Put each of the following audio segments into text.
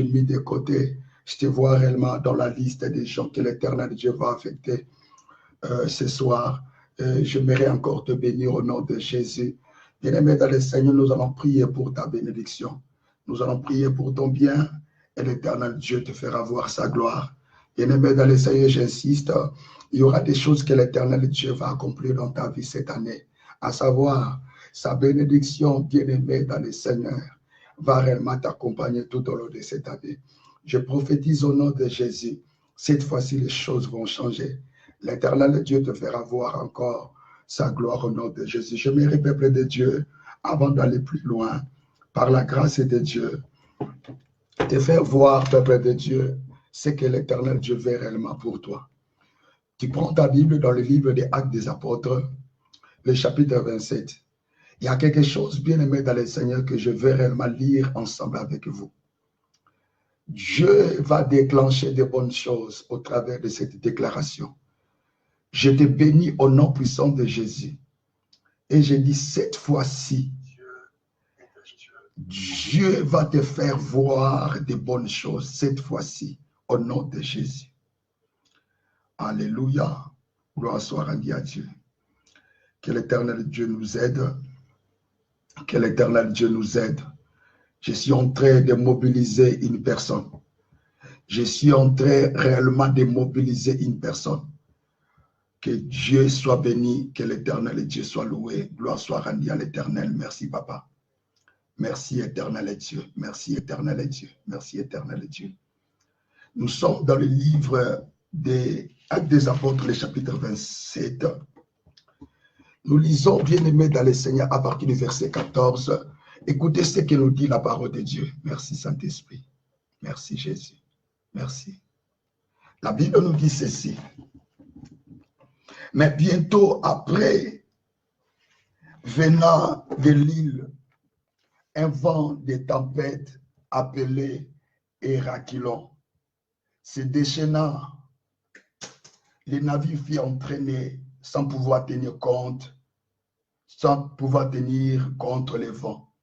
mis de côté. Je te vois réellement dans la liste des gens que l'Éternel Dieu va affecter ce soir. J'aimerais encore te bénir au nom de Jésus. Bien-aimé dans le Seigneur, nous allons prier pour ta bénédiction. Nous allons prier pour ton bien et l'Éternel Dieu te fera voir sa gloire. Bien-aimé dans le Seigneur, j'insiste, il y aura des choses que l'Éternel Dieu va accomplir dans ta vie cette année, à savoir sa bénédiction, bien-aimé dans le Seigneur, va réellement t'accompagner tout au long de cette année. Je prophétise au nom de Jésus, cette fois-ci les choses vont changer. L'Éternel Dieu te fera voir encore sa gloire au nom de Jésus. Je me peuple de Dieu, avant d'aller plus loin, par la grâce de Dieu, te faire voir, peuple de Dieu, ce que l'Éternel Dieu veut réellement pour toi. Tu prends ta Bible dans le livre des Actes des Apôtres, le chapitre 27. Il y a quelque chose, bien aimé dans le Seigneur, que je veux réellement lire ensemble avec vous. Dieu va déclencher de bonnes choses au travers de cette déclaration. Je te bénis au nom puissant de Jésus. Et je dis, cette fois-ci, Dieu va te faire voir de bonnes choses, cette fois-ci, au nom de Jésus. Alléluia. Gloire soit rendue à Dieu. Que l'Éternel Dieu nous aide. Que l'Éternel Dieu nous aide. Je suis en train de mobiliser une personne. Je suis en train réellement de mobiliser une personne. Que Dieu soit béni, que l'Éternel Dieu soit loué. Gloire soit rendue à l'Éternel. Merci, Papa. Merci, Éternel Dieu. Merci, Éternel Dieu. Merci, Éternel Dieu. Nous sommes dans le livre des Actes des Apôtres, le chapitre 27. Nous lisons, bien-aimés dans le Seigneur, à partir du verset 14. Écoutez ce que nous dit la parole de Dieu. Merci, Saint-Esprit. Merci, Jésus. Merci. La Bible nous dit ceci. Mais bientôt après, venant de l'île, un vent de tempête appelé Hérakilon se déchaînant, les navires furent entraînés sans pouvoir tenir compte, sans pouvoir tenir contre les vents.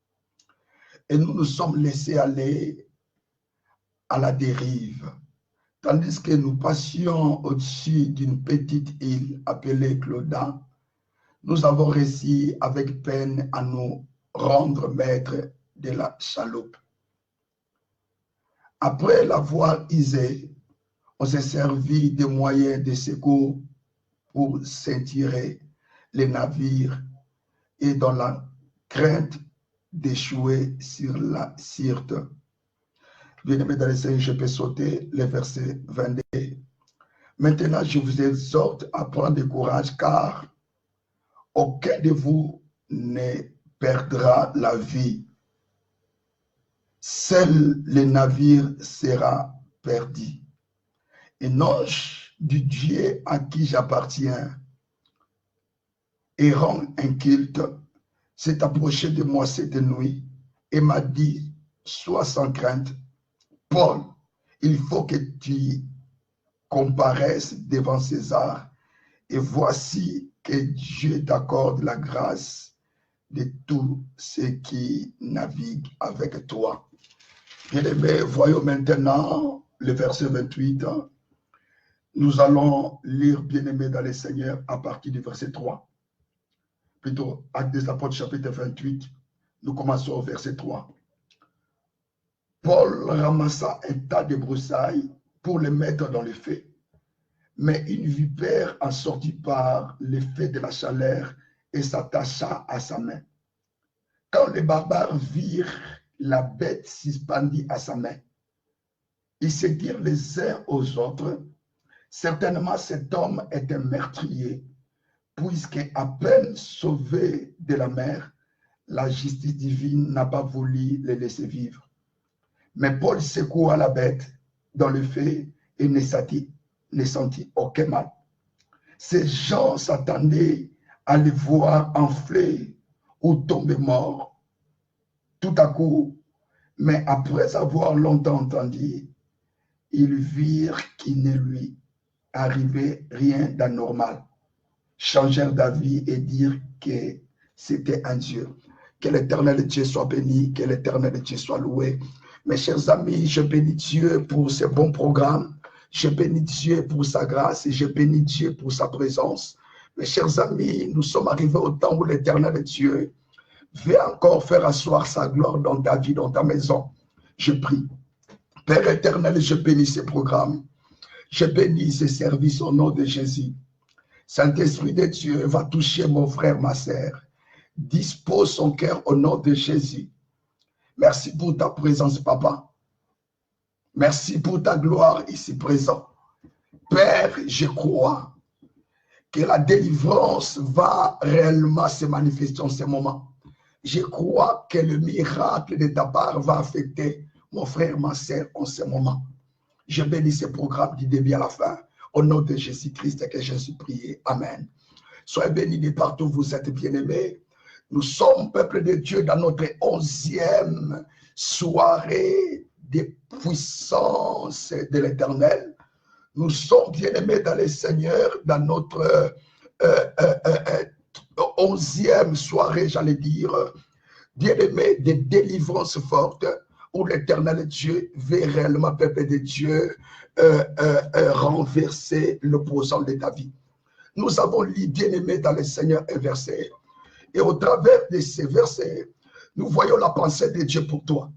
Et nous nous sommes laissés aller à la dérive, tandis que nous passions au-dessus d'une petite île appelée Clauda. Nous avons réussi avec peine à nous rendre maître de la chaloupe. Après l'avoir isée, on s'est servi des moyens de secours pour ceinturer les navires et dans la crainte d'échouer sur la Syrte. Bien-aimés dans le Seigneur, je peux sauter le verset 22. Maintenant, je vous exhorte à prendre courage, car aucun de vous ne perdra la vie. Seul le navire sera perdu. Un ange du Dieu à qui j'appartiens, errant inculte, s'est approché de moi cette nuit et m'a dit, sois sans crainte, Paul, il faut que tu comparaisses devant César, et voici que Dieu t'accorde la grâce de tous ceux qui naviguent avec toi. Bien-aimés, voyons maintenant le verset 28. Nous allons lire, bien-aimés dans le Seigneur, à partir du verset 3. Plutôt, Actes des Apôtres, chapitre 28. Nous commençons au verset 3. Paul ramassa un tas de broussailles pour les mettre dans le feu. Mais une vipère en sortit par l'effet de la chaleur et s'attacha à sa main. Quand les barbares virent la bête suspendue à sa main, ils se dirent les uns aux autres, certainement cet homme est un meurtrier, puisque à peine sauvé de la mer, la justice divine n'a pas voulu le laisser vivre. Mais Paul secoua la bête dans le feu et ne sentit aucun mal. Ces gens s'attendaient à le voir enfler ou tomber mort. Tout à coup, mais après avoir longtemps entendu, ils virent qu'il ne lui arrivait rien d'anormal. Changèrent d'avis et dirent que c'était un Dieu. Que l'Éternel Dieu soit béni, que l'Éternel Dieu soit loué. Mes chers amis, je bénis Dieu pour ce bon programme. Je bénis Dieu pour sa grâce et je bénis Dieu pour sa présence. Mes chers amis, nous sommes arrivés au temps où l'Éternel Dieu veut encore faire asseoir sa gloire dans ta vie, dans ta maison. Je prie. Père éternel, je bénis ce programme. Je bénis ce service au nom de Jésus. Saint-Esprit de Dieu va toucher mon frère, ma sœur. Dispose son cœur au nom de Jésus. Merci pour ta présence, Papa. Merci pour ta gloire ici présent. Père, je crois que la délivrance va réellement se manifester en ce moment. Je crois que le miracle de ta part va affecter mon frère, ma sœur en ce moment. Je bénis ce programme du début à la fin. Au nom de Jésus-Christ que je suis prié. Amen. Soyez bénis de partout où vous êtes bien-aimés. Nous sommes, peuple de Dieu, dans notre 11e soirée des puissances de l'Éternel. Nous sommes bien-aimés dans le Seigneur, dans notre 11e soirée, j'allais dire, bien-aimés, des délivrances fortes, où l'Éternel Dieu veut réellement, peuple de Dieu, renverser l'opposant de ta vie. Nous avons lu, bien-aimés, dans le Seigneur, un verset. Et au travers de ces versets, nous voyons la pensée de Dieu pour toi.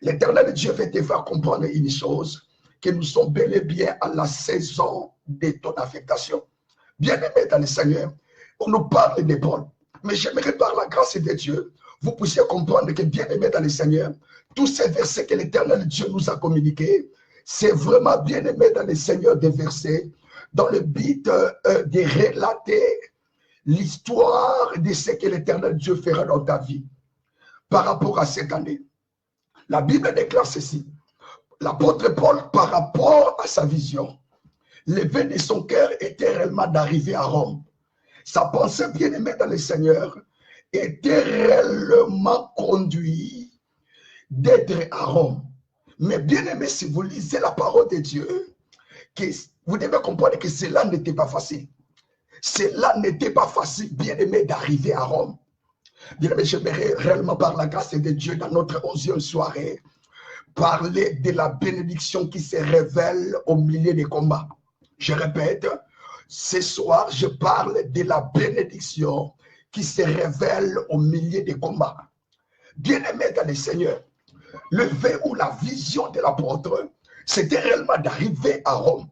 L'Éternel Dieu veut te faire comprendre une chose, que nous sommes bel et bien à la saison de ton affectation. Bien-aimés dans le Seigneur, on nous parle de Paul, mais j'aimerais par la grâce de Dieu, vous puissiez comprendre que bien-aimés dans le Seigneur, tous ces versets que l'Éternel Dieu nous a communiqués, c'est vraiment bien-aimés dans le Seigneur des versets, dans le but de relater l'histoire de ce que l'Éternel Dieu fera dans ta vie par rapport à cette année. La Bible déclare ceci. L'apôtre Paul, par rapport à sa vision, le vœu de son cœur était réellement d'arriver à Rome. Sa pensée bien-aimée dans le Seigneur était réellement conduite d'être à Rome. Mais bien-aimé, si vous lisez la parole de Dieu, vous devez comprendre que cela n'était pas facile. Cela n'était pas facile, bien-aimé, d'arriver à Rome. Bien-aimé, j'aimerais réellement, par la grâce de Dieu, dans notre 11e soirée, parler de la bénédiction qui se révèle au milieu des combats. Je répète, ce soir, je parle de la bénédiction qui se révèle au milieu des combats. Bien-aimé dans le Seigneur, le vœu ou la vision de l'apôtre, c'était réellement d'arriver à Rome.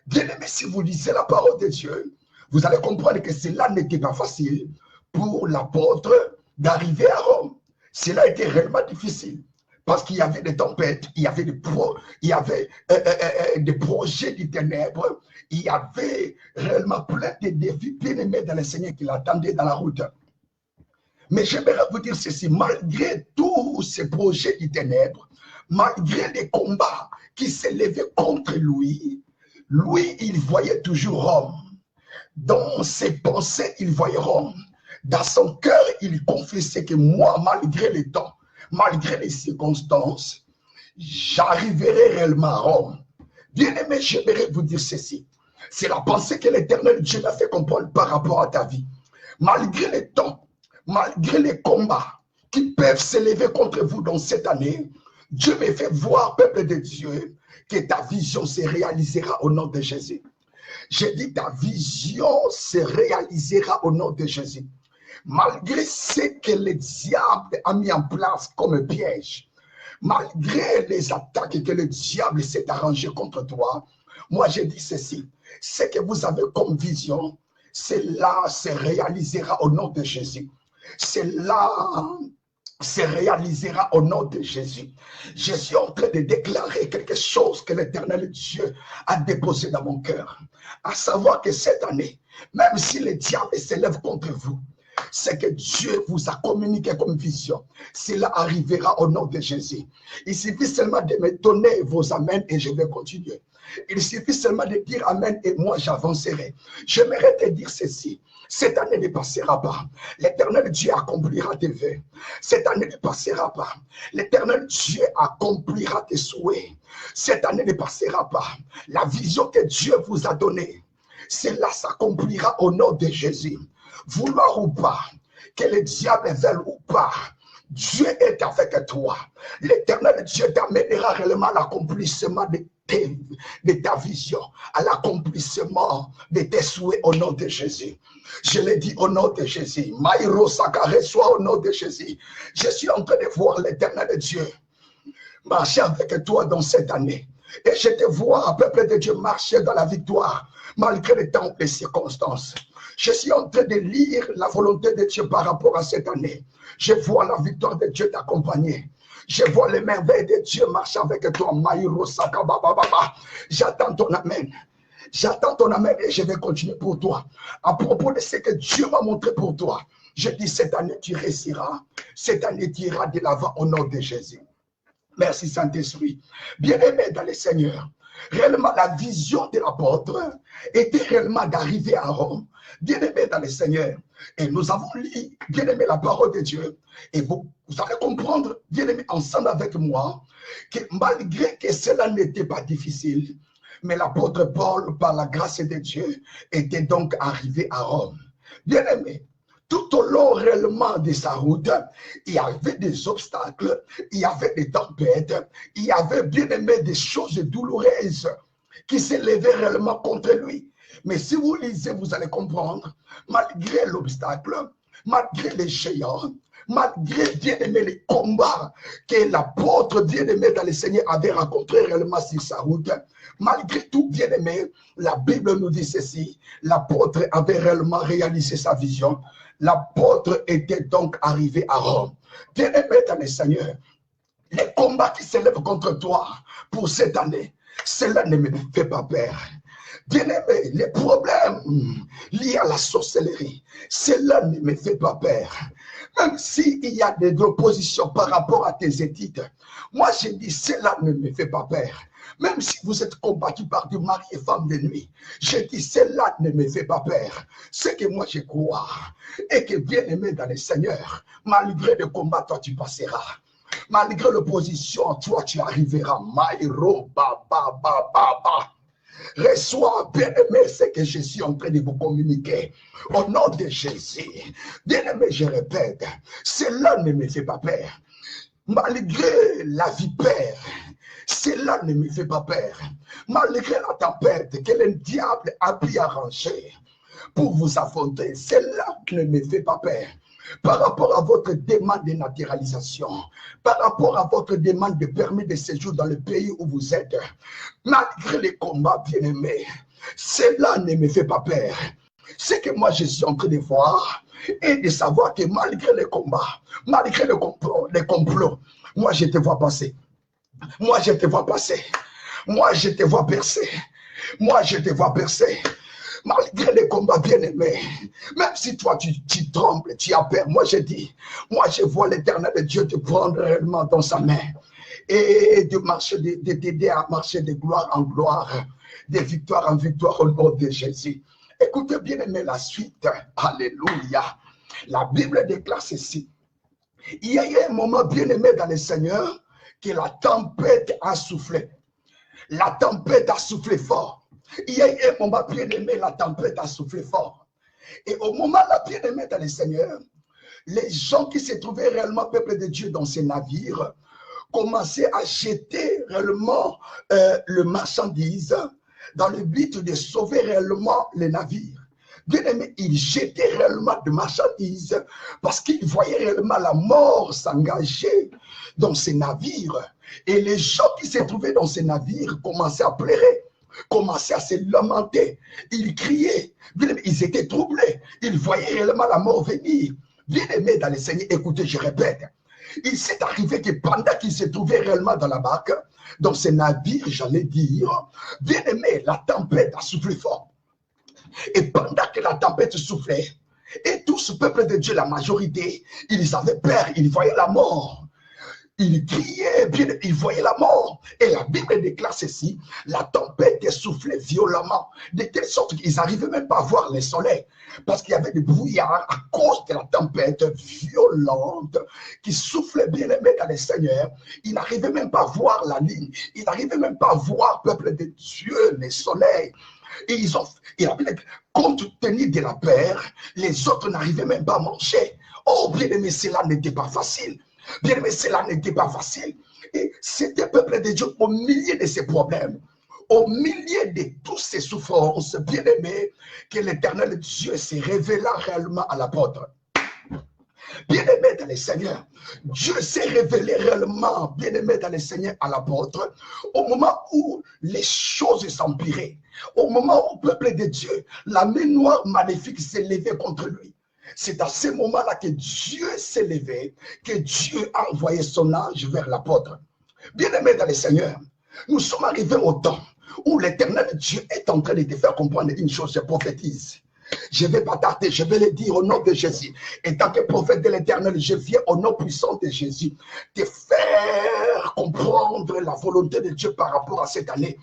Bien-aimé, si vous lisez la parole de Dieu, vous allez comprendre que cela n'était pas facile pour l'apôtre d'arriver à Rome. Cela était réellement difficile parce qu'il y avait des tempêtes, il y avait des projets du ténèbres, il y avait réellement plein de défis bien-aimés dans le Seigneur qui l'attendaient dans la route. Mais j'aimerais vous dire ceci, malgré tous ces projets du ténèbres, malgré les combats qui s'élevaient contre lui, il voyait toujours Rome. Dans ses pensées, il voyait Rome. Dans son cœur, il confessait que moi, malgré les temps, malgré les circonstances, j'arriverai réellement à Rome. Bien-aimé, j'aimerais vous dire ceci. C'est la pensée que l'Éternel Dieu m'a fait comprendre par rapport à ta vie. Malgré les temps, malgré les combats qui peuvent s'élever contre vous dans cette année, Dieu me fait voir, peuple de Dieu, que ta vision se réalisera au nom de Jésus. J'ai dit ta vision se réalisera au nom de Jésus. Malgré ce que le diable a mis en place comme piège, malgré les attaques que le diable s'est arrangé contre toi, moi j'ai dit ceci, ce que vous avez comme vision, cela se réalisera au nom de Jésus. Cela se réalisera au nom de Jésus. Je suis en train de déclarer quelque chose que l'Éternel Dieu a déposé dans mon cœur. À savoir que cette année, même si le diable s'élève contre vous, c'est que Dieu vous a communiqué comme vision. Cela arrivera au nom de Jésus. Il suffit seulement de me donner vos amens et je vais continuer. Il suffit seulement de dire amen et moi j'avancerai. J'aimerais te dire ceci. Cette année ne passera pas. L'Éternel Dieu accomplira tes vœux. Cette année ne passera pas. L'Éternel Dieu accomplira tes souhaits. Cette année ne passera pas. La vision que Dieu vous a donnée, cela s'accomplira au nom de Jésus. Vouloir ou pas, que le diable veuille ou pas, Dieu est avec toi. L'Éternel Dieu t'amènera réellement à l'accomplissement de ta vision, à l'accomplissement de tes souhaits au nom de Jésus. Je l'ai dit au nom de Jésus. Maïro Sakare, soit au nom de Jésus. Je suis en train de voir l'Éternel Dieu marcher avec toi dans cette année. Et je te vois, peuple de Dieu, marcher dans la victoire, malgré les temps et les circonstances. Je suis en train de lire la volonté de Dieu par rapport à cette année. Je vois la victoire de Dieu t'accompagner. Je vois les merveilles de Dieu marcher avec toi. Maïro Sakabababa. J'attends ton amen. J'attends ton amen et je vais continuer pour toi. À propos de ce que Dieu m'a montré pour toi, je dis cette année tu réussiras. Cette année tu iras de l'avant au nom de Jésus. Merci Saint-Esprit. Bien-aimé dans le Seigneur, réellement la vision de l'apôtre était réellement d'arriver à Rome. Bien-aimé dans le Seigneur. Et nous avons lu, bien-aimé, la parole de Dieu. Et vous allez comprendre, bien-aimé, ensemble avec moi, que malgré que cela n'était pas difficile, mais l'apôtre Paul, par la grâce de Dieu, était donc arrivé à Rome. Bien-aimé, tout au long réellement de sa route, il y avait des obstacles, il y avait des tempêtes, il y avait, bien aimé, des choses douloureuses qui s'élevaient réellement contre lui. Mais si vous lisez, vous allez comprendre, malgré l'obstacle, malgré les géants, malgré, bien aimé, les combats que l'apôtre, bien aimé, dans le Seigneur avait rencontrés réellement sur sa route, malgré tout, bien aimé, la Bible nous dit ceci, l'apôtre avait réellement réalisé sa vision. L'apôtre était donc arrivé à Rome. Bien-aimé dans le Seigneur, les combats qui s'élèvent contre toi pour cette année, cela ne me fait pas peur. Bien-aimé, les problèmes liés à la sorcellerie, cela ne me fait pas peur. Même s'il y a des oppositions par rapport à tes études, moi je dis cela ne me fait pas peur. Même si vous êtes combattu par du mari et femme de nuit, je dis cela ne me fait pas peur. Ce que moi je crois et que bien aimé dans le Seigneur, malgré le combat, toi tu passeras. Malgré l'opposition, toi tu arriveras. Maïro, ba, ba, ba, ba, ba. Reçois, bien-aimé, ce que je suis en train de vous communiquer. Au nom de Jésus. Bien-aimé, je répète, cela ne me fait pas peur. Malgré la vipère, cela ne me fait pas peur. Malgré la tempête que le diable a pu arranger pour vous affronter, cela ne me fait pas peur. Par rapport à votre demande de naturalisation, par rapport à votre demande de permis de séjour dans le pays où vous êtes, malgré les combats bien-aimés, cela ne me fait pas peur. Ce que moi je suis en train de voir et de savoir que malgré les combats, malgré les complots, moi je te vois passer. Moi je te vois passer. Moi je te vois percer. Moi je te vois percer. Malgré les combats bien-aimés, même si toi tu trembles, tu as peur, moi je dis, moi je vois l'Éternel Dieu te prendre réellement dans sa main et de marcher, de t'aider à marcher de gloire en gloire, de victoire en victoire au nom de Jésus. Écoutez bien-aimé la suite, alléluia. La Bible déclare ceci. Il y a eu un moment bien-aimé dans le Seigneur que la tempête a soufflé. La tempête a soufflé fort. Il y a eu un moment bien-aimé, la tempête a soufflé fort. Et au moment là, bien-aimé dans le Seigneur, les gens qui se trouvaient réellement peuple de Dieu dans ces navires commençaient à jeter réellement le marchandise dans le but de sauver réellement les navires. Bien-aimé, ils jetaient réellement de marchandises parce qu'ils voyaient réellement la mort s'engager dans ces navires. Et les gens qui se trouvaient dans ces navires commençaient à pleurer, commençaient à se lamenter. Ils criaient, ils étaient troublés. Ils voyaient réellement la mort venir. Bien-aimé dans le Seigneur, écoutez, je répète, il s'est arrivé que pendant qu'ils se trouvaient réellement dans la barque, dans ces navires, j'allais dire, bien-aimé, la tempête a soufflé fort. Et pendant que la tempête soufflait, et tout ce peuple de Dieu, la majorité, ils avaient peur, ils voyaient la mort. Ils criaient, ils voyaient la mort. Et la Bible déclare ceci, la tempête soufflait violemment, de telle sorte qu'ils n'arrivaient même pas à voir le soleil, parce qu'il y avait des brouillards à cause de la tempête violente qui soufflait bien-aimé dans le Seigneur. Ils n'arrivaient même pas à voir la ligne, ils n'arrivaient même pas à voir, peuple de Dieu, le soleil. Et il a bien, compte tenu de la peur, les autres n'arrivaient même pas à manger. Oh bien-aimé, cela n'était pas facile. Bien aimé, cela n'était pas facile. Et c'était le peuple de Dieu au milieu de ces problèmes, au milieu de toutes ces souffrances, bien aimé, que l'Éternel Dieu s'est révélé réellement à l'apôtre. Bien-aimé dans le Seigneur, Dieu s'est révélé réellement, bien-aimé dans le Seigneur, à l'apôtre, au moment où les choses s'empiraient, au moment où le peuple de Dieu, la main noire maléfique s'est levée contre lui. C'est à ce moment-là que Dieu s'est levé, que Dieu a envoyé son ange vers l'apôtre. Bien-aimé dans le Seigneur, nous sommes arrivés au temps où l'Éternel Dieu est en train de te faire comprendre une chose, je prophétise. Je ne vais pas tarder, je vais le dire au nom de Jésus. Et tant que prophète de l'Éternel, je viens au nom puissant de Jésus te faire comprendre la volonté de Dieu par rapport à cette année.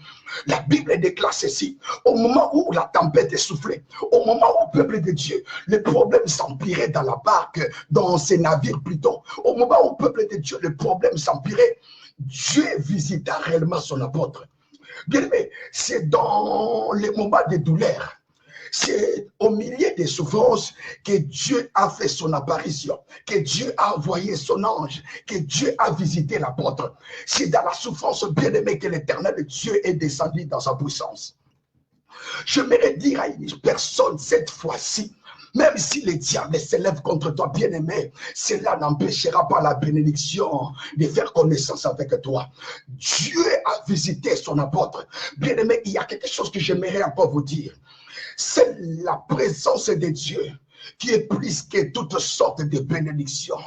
La Bible déclare ceci: au moment où la tempête est soufflée, au moment où le peuple de Dieu, les problèmes s'empiraient dans la barque, dans ces navires plutôt, au moment où le peuple de Dieu, les problèmes s'empiraient, Dieu visita réellement son apôtre. Bien aimé, c'est dans les moments de douleur, c'est au milieu des souffrances que Dieu a fait son apparition, que Dieu a envoyé son ange, que Dieu a visité l'apôtre. C'est dans la souffrance, bien aimé, que l'Éternel Dieu est descendu dans sa puissance. Je voudrais dire à une personne cette fois-ci, même si le diable s'élève contre toi, bien-aimé, cela n'empêchera pas la bénédiction de faire connaissance avec toi. Dieu a visité son apôtre. Bien-aimé, il y a quelque chose que j'aimerais encore vous dire. C'est la présence de Dieu qui est plus que toutes sortes de bénédictions.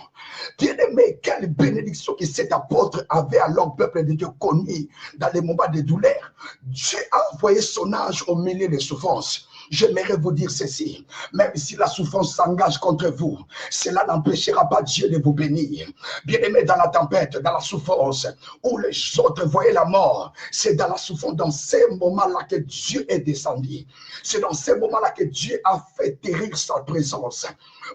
Bien-aimé, quelle bénédiction que cet apôtre avait alors le peuple de Dieu connu dans les moments de douleur. Dieu a envoyé son ange au milieu des souffrances. J'aimerais vous dire ceci, même si la souffrance s'engage contre vous, cela n'empêchera pas Dieu de vous bénir. Bien-aimé, dans la tempête, dans la souffrance, où les autres voyaient la mort, c'est dans la souffrance, dans ces moments-là que Dieu est descendu. C'est dans ces moments-là que Dieu a fait terrir sa présence.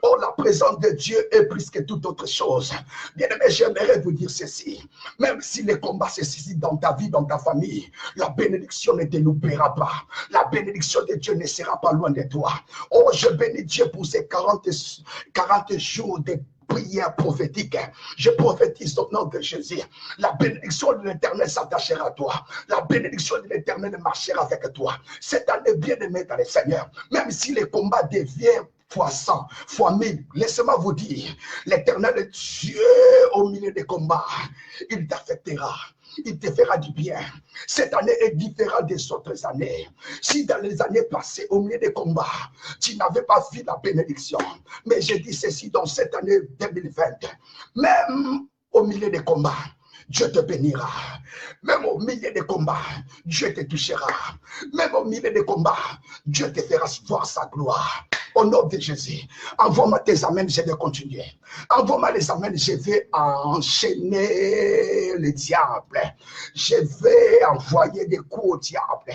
Oh, la présence de Dieu est plus que toute autre chose. Bien-aimé, j'aimerais vous dire ceci, même si les combats se suscitent dans ta vie, dans ta famille, la bénédiction ne te loupera pas. La bénédiction de Dieu ne sera pas loin de toi. Oh, je bénis Dieu pour ces 40 jours de prière prophétique. Je prophétise au nom de Jésus. La bénédiction de l'Éternel s'attachera à toi. La bénédiction de l'Éternel marchera avec toi. Cette année, bien-aimé dans le Seigneur, même si les combats deviennent fois 100, fois 1000, laissez-moi vous dire, l'Éternel Dieu au milieu des combats, il t'affectera. Il te fera du bien. Cette année est différente des autres années. Si dans les années passées, au milieu des combats, tu n'avais pas vu la bénédiction, mais je dis ceci dans cette année 2020, même au milieu des combats, Dieu te bénira. Même au milieu des combats, Dieu te touchera. Même au milieu des combats, Dieu te fera voir sa gloire. Au nom de Jésus, envoie-moi tes amens, je vais continuer. Envoie-moi les amens, je vais enchaîner le diable. Je vais envoyer des coups au diable.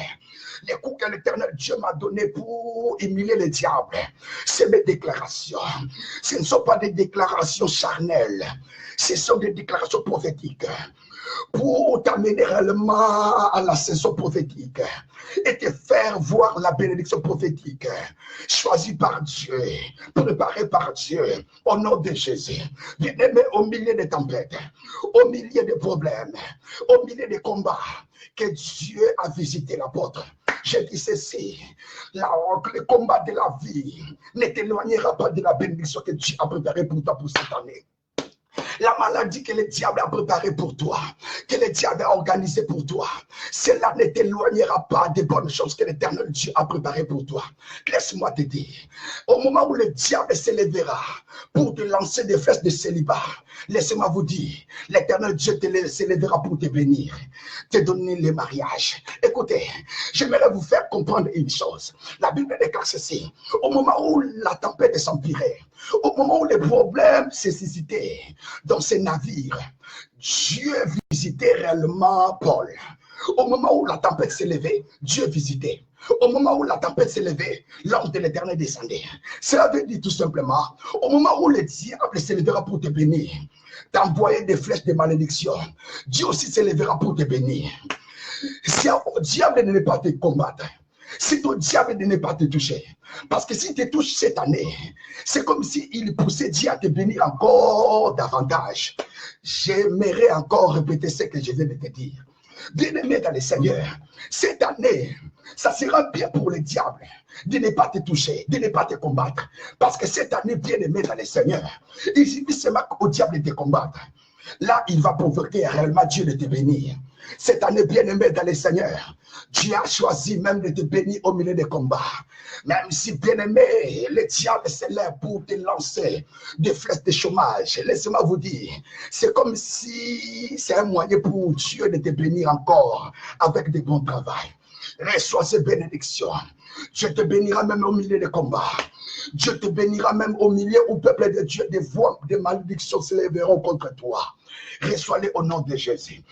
Les coups que l'Éternel Dieu m'a donnés pour humilier le diable, c'est mes déclarations. Ce ne sont pas des déclarations charnelles, ce sont des déclarations prophétiques pour t'amener réellement à la saison prophétique et te faire voir la bénédiction prophétique choisie par Dieu, préparée par Dieu, au nom de Jésus. Bien-aimé, au milieu des tempêtes, au milieu des problèmes, au milieu des combats, que Dieu a visité l'apôtre. Je dis ceci, le combat de la vie ne t'éloignera pas de la bénédiction que Dieu a préparée pour toi pour cette année. La maladie que le diable a préparée pour toi, que le diable a organisée pour toi, cela ne t'éloignera pas des bonnes choses que l'Éternel Dieu a préparées pour toi. Laisse-moi te dire, au moment où le diable s'élèvera pour te lancer des flèches de célibat, laissez-moi vous dire, l'Éternel Dieu s'élèvera pour te bénir, te donner le mariage. Écoutez, j'aimerais vous faire comprendre une chose. La Bible déclare ceci, au moment où la tempête s'empirait, au moment où les problèmes se suscitaient dans ces navires, Dieu visitait réellement Paul. Au moment où la tempête s'est levée, Dieu visitait. Au moment où la tempête s'est levée, l'ange de l'Éternel descendait. Cela veut dire tout simplement, au moment où le diable s'élèvera pour te bénir, t'envoyer des flèches de malédiction, Dieu aussi s'élèvera pour te bénir. Si au diable de ne pas te combattre, si ton diable de ne pas te toucher, Parce que si tu touches cette année, c'est comme s'il poussait Dieu à te bénir encore davantage. J'aimerais encore répéter ce que je viens de te dire. Bien-aimé dans le Seigneur, cette année, ça sera bien pour le diable de ne pas te toucher, de ne pas te combattre. Parce que cette année, bien-aimé dans le Seigneur, il suffit seulement au diable de te combattre. Là, il va provoquer réellement Dieu de te bénir. Cette année, bien-aimé dans le Seigneur, Dieu a choisi même de te bénir au milieu des combats. Même si, bien-aimé, le diable se lève pour te lancer des flèches de chômage. Laissez-moi vous dire, c'est comme si c'est un moyen pour Dieu de te bénir encore avec des bons travaux. Reçois ces bénédictions. Dieu te bénira même au milieu des combats. Dieu te bénira même au milieu où peuple de Dieu, des voix de malédiction se lèveront contre toi. Reçois-les au nom de Jésus.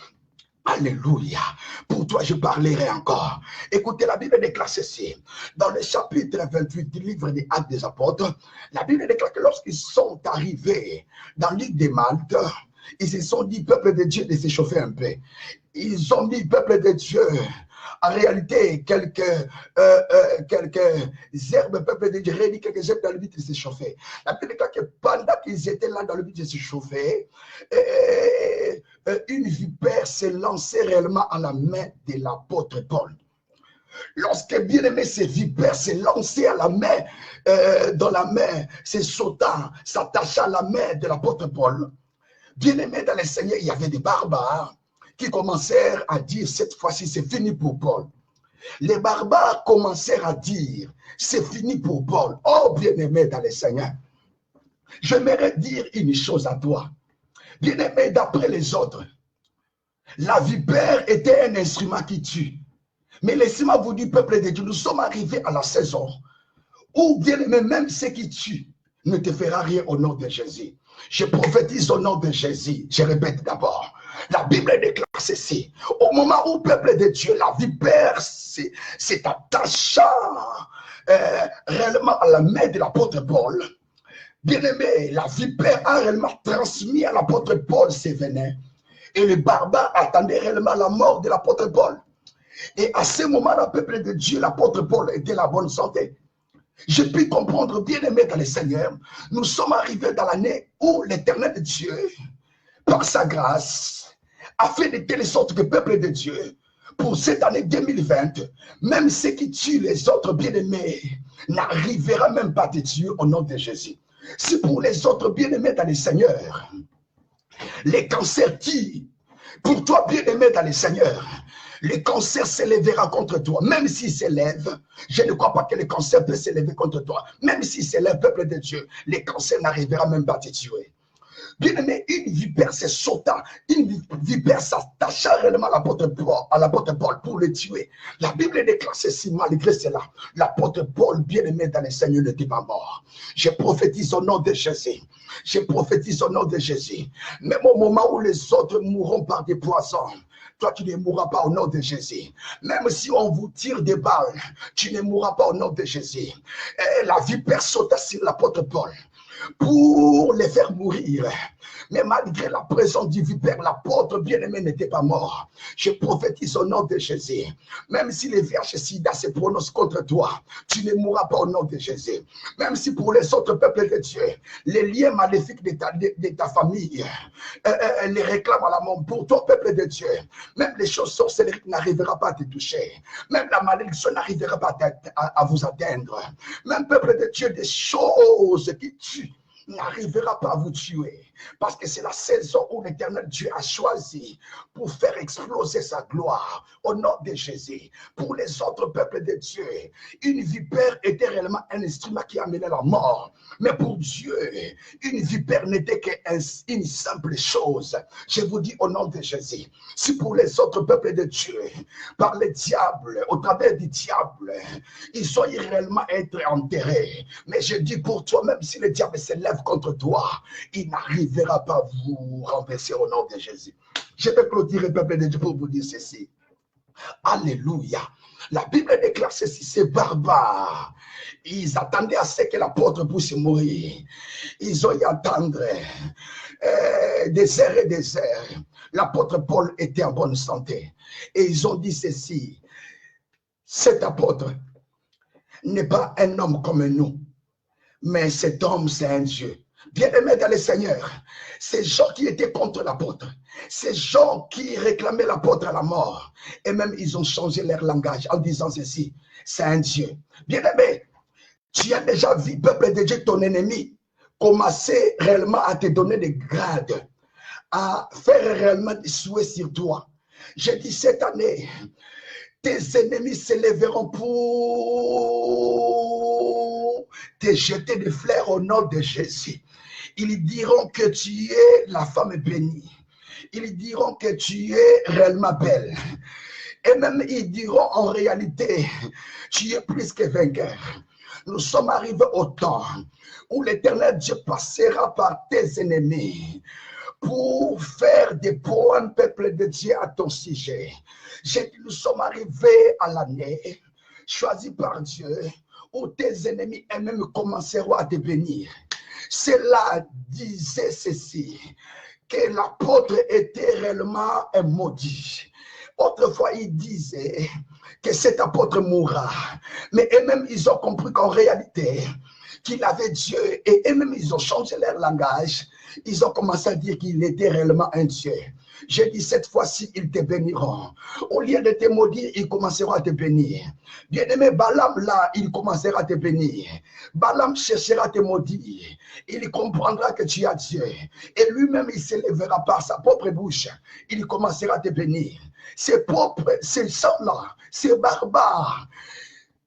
Alléluia. Pour toi, je parlerai encore. Écoutez, la Bible déclare ceci. Dans le chapitre 28 du livre des Actes des Apôtres, la Bible déclare que lorsqu'ils sont arrivés dans l'île de Malte, ils se sont dit, peuple de Dieu, de s'échauffer un peu. Ils ont dit, peuple de Dieu, en réalité, quelques herbes, peuple de Dieu, réunis quelques herbes dans le but de s'échauffer. La Bible déclare que pendant qu'ils étaient là dans le but de s'échauffer, une vipère s'est lancée réellement à la main de l'apôtre Paul. Lorsque bien-aimé, ces vipères s'est lancée à la main, dans la main, c'est sautant, s'attacha à la main de l'apôtre Paul. Bien-aimé dans le Seigneur, il y avait des barbares qui commencèrent à dire, cette fois-ci, c'est fini pour Paul. Les barbares commencèrent à dire, c'est fini pour Paul. Oh, bien-aimé dans le Seigneur, j'aimerais dire une chose à toi. Bien-aimé, d'après les autres, la vipère était un instrument qui tue. Mais laissez-moi vous dire, peuple de Dieu, nous sommes arrivés à la saison où, bien-aimé, même ce qui tue ne te fera rien au nom de Jésus. Je prophétise au nom de Jésus. Je répète d'abord. La Bible déclare ceci. Au moment où, peuple de Dieu, la vipère s'est attachée réellement à la main de l'apôtre Paul, bien-aimé, la vipère a réellement transmis à l'apôtre Paul ses venins. Et les barbares attendaient réellement la mort de l'apôtre Paul. Et à ce moment-là, peuple de Dieu, l'apôtre Paul était en bonne santé. Je puis comprendre, bien-aimé dans le Seigneur, nous sommes arrivés dans l'année où l'Éternel de Dieu, par sa grâce, a fait de telle sorte que peuple de Dieu, pour cette année 2020, même ceux qui tuent les autres bien-aimés n'arrivera même pas à te tuer au nom de Jésus. Si pour les autres bien-aimés dans le Seigneur, les cancers tuent, pour toi bien-aimé dans le Seigneur, le cancer s'élèvera contre toi, même s'il s'élève. Je ne crois pas que le cancer peut s'élever contre toi. Même s'il s'élève, peuple de Dieu, le cancer n'arrivera même pas à te tuer. Bien-aimé, une vipère se sauta, une vipère s'attacha réellement à l'apôtre Paul pour le tuer. La Bible déclare ceci, malgré cela, l'apôtre Paul, bien-aimé dans le Seigneur, n'était pas mort. Je prophétise au nom de Jésus. Je prophétise au nom de Jésus. Même au moment où les autres mourront par des poisons, toi, tu ne mourras pas au nom de Jésus. Même si on vous tire des balles, tu ne mourras pas au nom de Jésus. Et la vipère sauta sur l'apôtre Paul pour les faire mourir. Mais malgré la présence du vipère, l'apôtre bien-aimé n'était pas mort. Je prophétise au nom de Jésus. Même si les VIH sida se prononcent contre toi, tu ne mourras pas au nom de Jésus. Même si pour les autres peuples de Dieu, les liens maléfiques de ta famille les réclament à la mort, pour toi, peuple de Dieu, même les choses sorcelleries n'arriveront pas à te toucher. Même la malédiction n'arrivera pas à vous atteindre. Même peuple de Dieu, des choses qui tuent n'arrivera pas à vous tuer. Parce que c'est la saison où l'Éternel Dieu a choisi pour faire exploser sa gloire au nom de Jésus. Pour les autres peuples de Dieu, une vipère était réellement un instrument qui amenait la mort. Mais pour Dieu, une vipère n'était qu'une simple chose. Je vous dis au nom de Jésus, si pour les autres peuples de Dieu, par le diable, au travers du diable, ils ont réellement être enterrés. Mais je dis pour toi, même si le diable se lève contre toi, il n'arrivera pas à vous renverser au nom de Jésus. Je vais clôturer, peuple de Dieu, pour vous dire ceci. Alléluia. La Bible déclare ceci, ces barbares, ils attendaient à ce que l'apôtre puisse mourir. Ils ont y attendre des heures et des heures. L'apôtre Paul était en bonne santé. Et ils ont dit ceci, cet apôtre, n'est pas un homme comme nous, mais cet homme, c'est un Dieu. Bien-aimés dans le Seigneur, ces gens qui étaient contre l'apôtre, ces gens qui réclamaient l'apôtre à la mort, et même ils ont changé leur langage en disant ceci, c'est un Dieu. Bien-aimé, tu as déjà vu, peuple de Dieu, ton ennemi, commencer réellement à te donner des grades, à faire réellement des souhaits sur toi. J'ai dit cette année, tes ennemis se lèveront pour te jeter des fleurs au nom de Jésus. Ils diront que tu es la femme bénie. Ils diront que tu es réellement belle. Et même ils diront en réalité, tu es plus que vainqueur. Nous sommes arrivés au temps où l'Éternel Dieu passera par tes ennemis pour faire des poèmes, peuple de Dieu, à ton sujet. Nous sommes arrivés à l'année choisie par Dieu où tes ennemis eux-mêmes commenceront à te bénir. Cela disait ceci, que l'apôtre était réellement un maudit. Autrefois, il disait que cet apôtre mourra. Mais eux-mêmes, ils ont compris qu'en réalité, qu'il avait Dieu. Et eux-mêmes, ils ont changé leur langage. Ils ont commencé à dire qu'il était réellement un Dieu. J'ai dit, cette fois-ci, ils te béniront. Au lieu de te maudire, ils commenceront à te bénir. Bien-aimé, Balaam, là, il commencera à te bénir. Balaam cherchera à te maudire. Il comprendra que tu as Dieu. Et lui-même, il s'élèvera par sa propre bouche. Il commencera à te bénir. Ces pauvres, ces gens-là, ces barbares,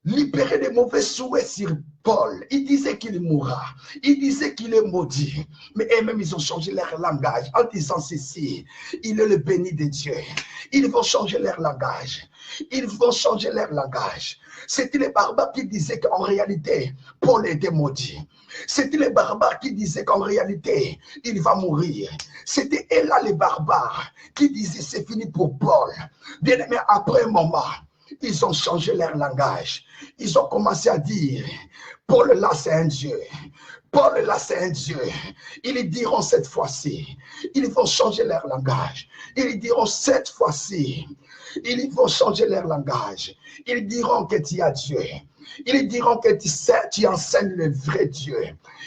libérés des mauvais souhaits sur Paul. Il disait qu'il mourra. Il disait qu'il est maudit. Mais eux-mêmes, ils ont changé leur langage en disant ceci. Il est le béni de Dieu. Ils vont changer leur langage. Ils vont changer leur langage. C'était les barbares qui disaient qu'en réalité, Paul était maudit. C'était les barbares qui disaient qu'en réalité, il va mourir. C'était là les barbares qui disaient c'est fini pour Paul. Bien aimé, après un moment, ils ont changé leur langage. Ils ont commencé à dire, Paul là c'est un Dieu. Paul là c'est un Dieu. Ils diront cette fois-ci, ils vont changer leur langage. Ils diront cette fois-ci, ils vont changer leur langage. Ils diront que tu as Dieu. Ils diront que tu enseignes le vrai Dieu.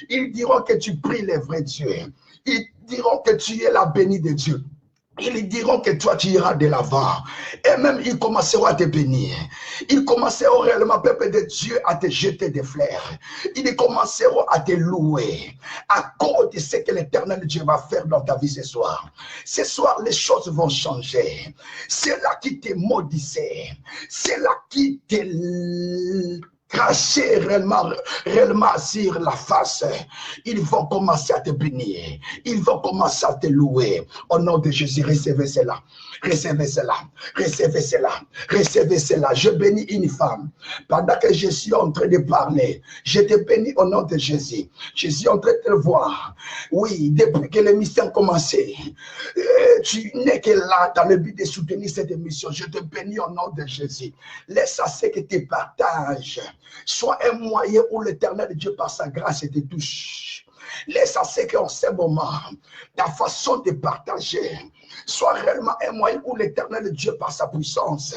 Ils diront que tu pries le vrai Dieu. Ils diront que tu es la bénie de Dieu. Ils diront que toi tu iras de l'avant. Et même ils commenceront à te bénir. Ils commenceront réellement, peuple de Dieu, à te jeter des fleurs. Ils commenceront à te louer. À cause de ce que l'Éternel Dieu va faire dans ta vie ce soir. Ce soir, les choses vont changer. C'est là qui te maudissait. C'est là qui te cracher réellement sur la face. Ils vont commencer à te bénir. Ils vont commencer à te louer. Au nom de Jésus, recevez cela. Recevez cela. Recevez cela. Recevez cela. Je bénis une femme. Pendant que je suis en train de parler, je te bénis au nom de Jésus. Je suis en train de te voir. Oui, depuis que l'émission a commencé, tu n'es que là dans le but de soutenir cette émission. Je te bénis au nom de Jésus. Laisse à ce que tu partages soit un moyen où l'Éternel Dieu par sa grâce te touche. Laisse à ce qu'en ce moment, ta façon de partager soit réellement un moyen où l'Éternel Dieu par sa puissance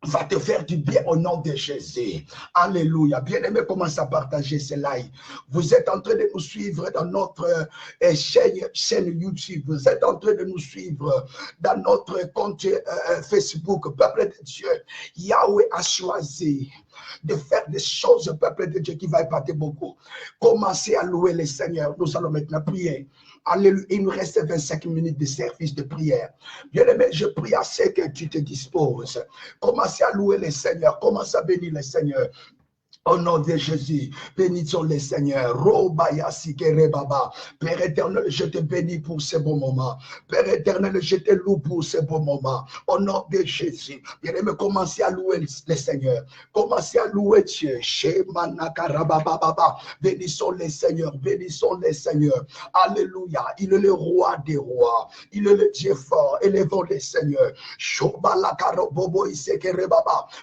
va te faire du bien au nom de Jésus. Alléluia. Bien-aimé, commence à partager ce live. Vous êtes en train de nous suivre dans notre chaîne YouTube. Vous êtes en train de nous suivre dans notre compte Facebook. Peuple de Dieu, Yahweh a choisi de faire des choses, peuple de Dieu, qui va épater beaucoup. Commencez à louer le Seigneur. Nous allons maintenant prier. Alléluia. Il nous reste 25 minutes de service de prière. Bien-aimé, je prie à ce que tu te disposes. Commencez à louer le Seigneur. Commencez à bénir le Seigneur. Au nom de Jésus, bénissons le Seigneur. Père éternel, je te bénis pour ce bon moment. Père éternel, je te loue pour ce bon moment. Au nom de Jésus, bien-aimé, commencez à louer le Seigneur. Commencez à louer Dieu. Bénissons le Seigneur. Bénissons le Seigneur. Alléluia. Il est le roi des rois. Il est le Dieu fort. Élevons le Seigneur.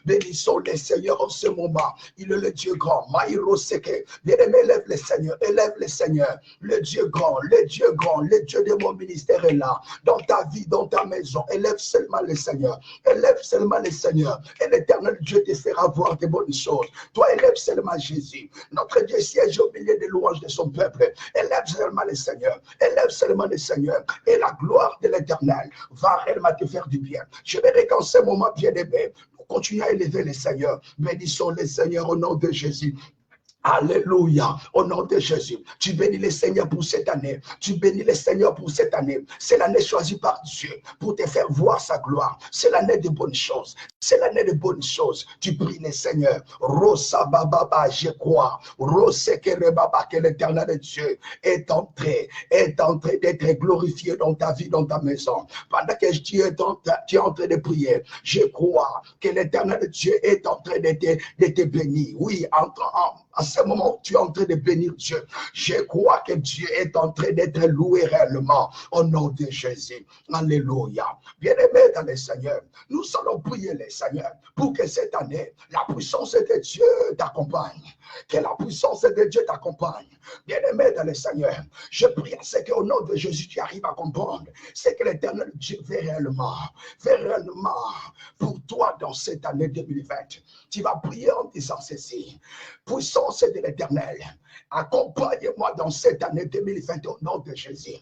Bénissons le Seigneur en ce moment. Il est le le Dieu grand. Maïro Seke. Bien-aimé, élève les seigneurs, élève les seigneurs. Le Dieu grand, le Dieu grand, le Dieu de mon ministère est là. Dans ta vie, dans ta maison, élève seulement les seigneurs. Élève seulement les seigneurs. Et l'éternel Dieu te fera voir de bonnes choses. Toi, élève seulement Jésus. Notre Dieu siège au milieu des louanges de son peuple. Élève seulement les seigneurs. Élève seulement les seigneurs. Et la gloire de l'éternel va réellement te faire du bien. Je verrai qu'en ce moment, bien-aimé, continuez à élever les seigneurs. Bénissons les seigneurs au nom de Jésus. Alléluia, au nom de Jésus. Tu bénis les Seigneurs pour cette année. Tu bénis les Seigneurs pour cette année. C'est l'année choisie par Dieu pour te faire voir sa gloire. C'est l'année de bonnes choses. C'est l'année de bonnes choses. Tu pries les Seigneurs. Rosa Baba, je crois. Rosekere Baba, que l'éternel Dieu est en train d'être glorifié dans ta vie, dans ta maison. Pendant que tu es en train de prier, je crois que l'éternel Dieu est en train de te bénir. Oui, à ce moment où tu es en train de bénir Dieu, je crois que Dieu est en train d'être loué réellement au nom de Jésus. Alléluia. Bien-aimés dans les Seigneurs, nous allons prier les Seigneurs pour que cette année, la puissance de Dieu t'accompagne. Que la puissance de Dieu t'accompagne. Bien-aimés dans les Seigneurs, je prie à ce qu'au nom de Jésus, tu arrives à comprendre ce que l'éternel Dieu fait réellement pour toi dans cette année 2020. Tu vas prier en disant ceci. Puissance de l'éternel, accompagne-moi dans cette année 2020 au nom de Jésus.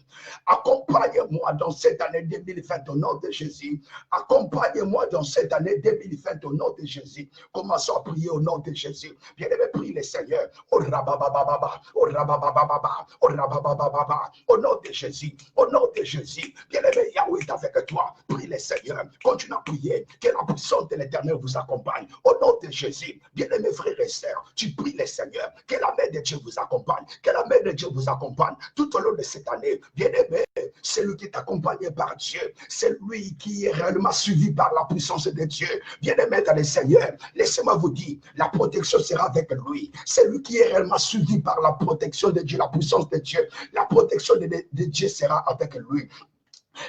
Accompagne-moi dans cette année 2020 au nom de Jésus. Accompagne-moi dans cette année 2020 au nom de Jésus. Commençons à prier au nom de Jésus. Bien-aimé, prie les Seigneurs. Oh rababababa, oh rababababa, oh rababababa. Au nom de Jésus, au nom de Jésus. Bien-aimé, Yahweh est avec toi. Prie les Seigneurs. Continue à prier. Que la puissance de l'éternel vous accompagne. Au nom de Jésus. Bien-aimés frères et sœurs, tu pries les Seigneurs. Que la main de Dieu vous accompagne. Que la main de Dieu vous accompagne tout au long de cette année. Bien-aimé, c'est lui qui est accompagné par Dieu. C'est lui qui est réellement suivi par la puissance de Dieu. Bien-aimé dans les Seigneurs, laissez-moi vous dire, la protection sera avec lui. C'est lui qui est réellement suivi par la protection de Dieu, la puissance de Dieu. La protection de Dieu sera avec lui.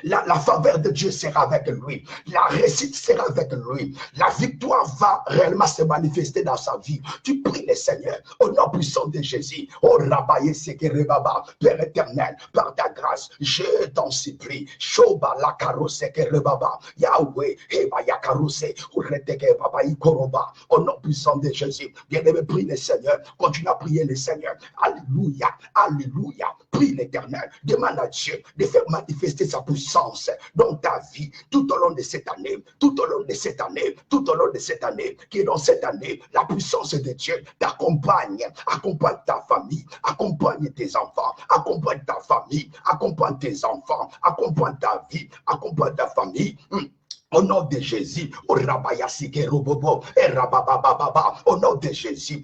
La faveur de Dieu sera avec lui. La réussite sera avec lui. La victoire va réellement se manifester dans sa vie. Tu pries le Seigneur au nom puissant de Jésus. Oh Rabaye Sekere Baba, Père éternel, par ta grâce, je t'en supplie. Shoba la karose Sekere Baba, Yahweh, Eba Yakarose, Ureteke Baba Ikoroba, au nom puissant de Jésus. Bien-aimé, prie le Seigneur. Continue à prier le Seigneur. Alléluia, alléluia. Prie l'éternel. Demande à Dieu de faire manifester sa puissance dans ta vie tout au long de cette année, tout au long de cette année, tout au long de cette année, qui est dans cette année, la puissance de Dieu t'accompagne, accompagne ta famille, accompagne tes enfants, accompagne ta famille, accompagne tes enfants, accompagne ta vie, accompagne ta famille. Au nom de Jésus, au Rabayasike Robobo, et Rababababa, au nom de Jésus,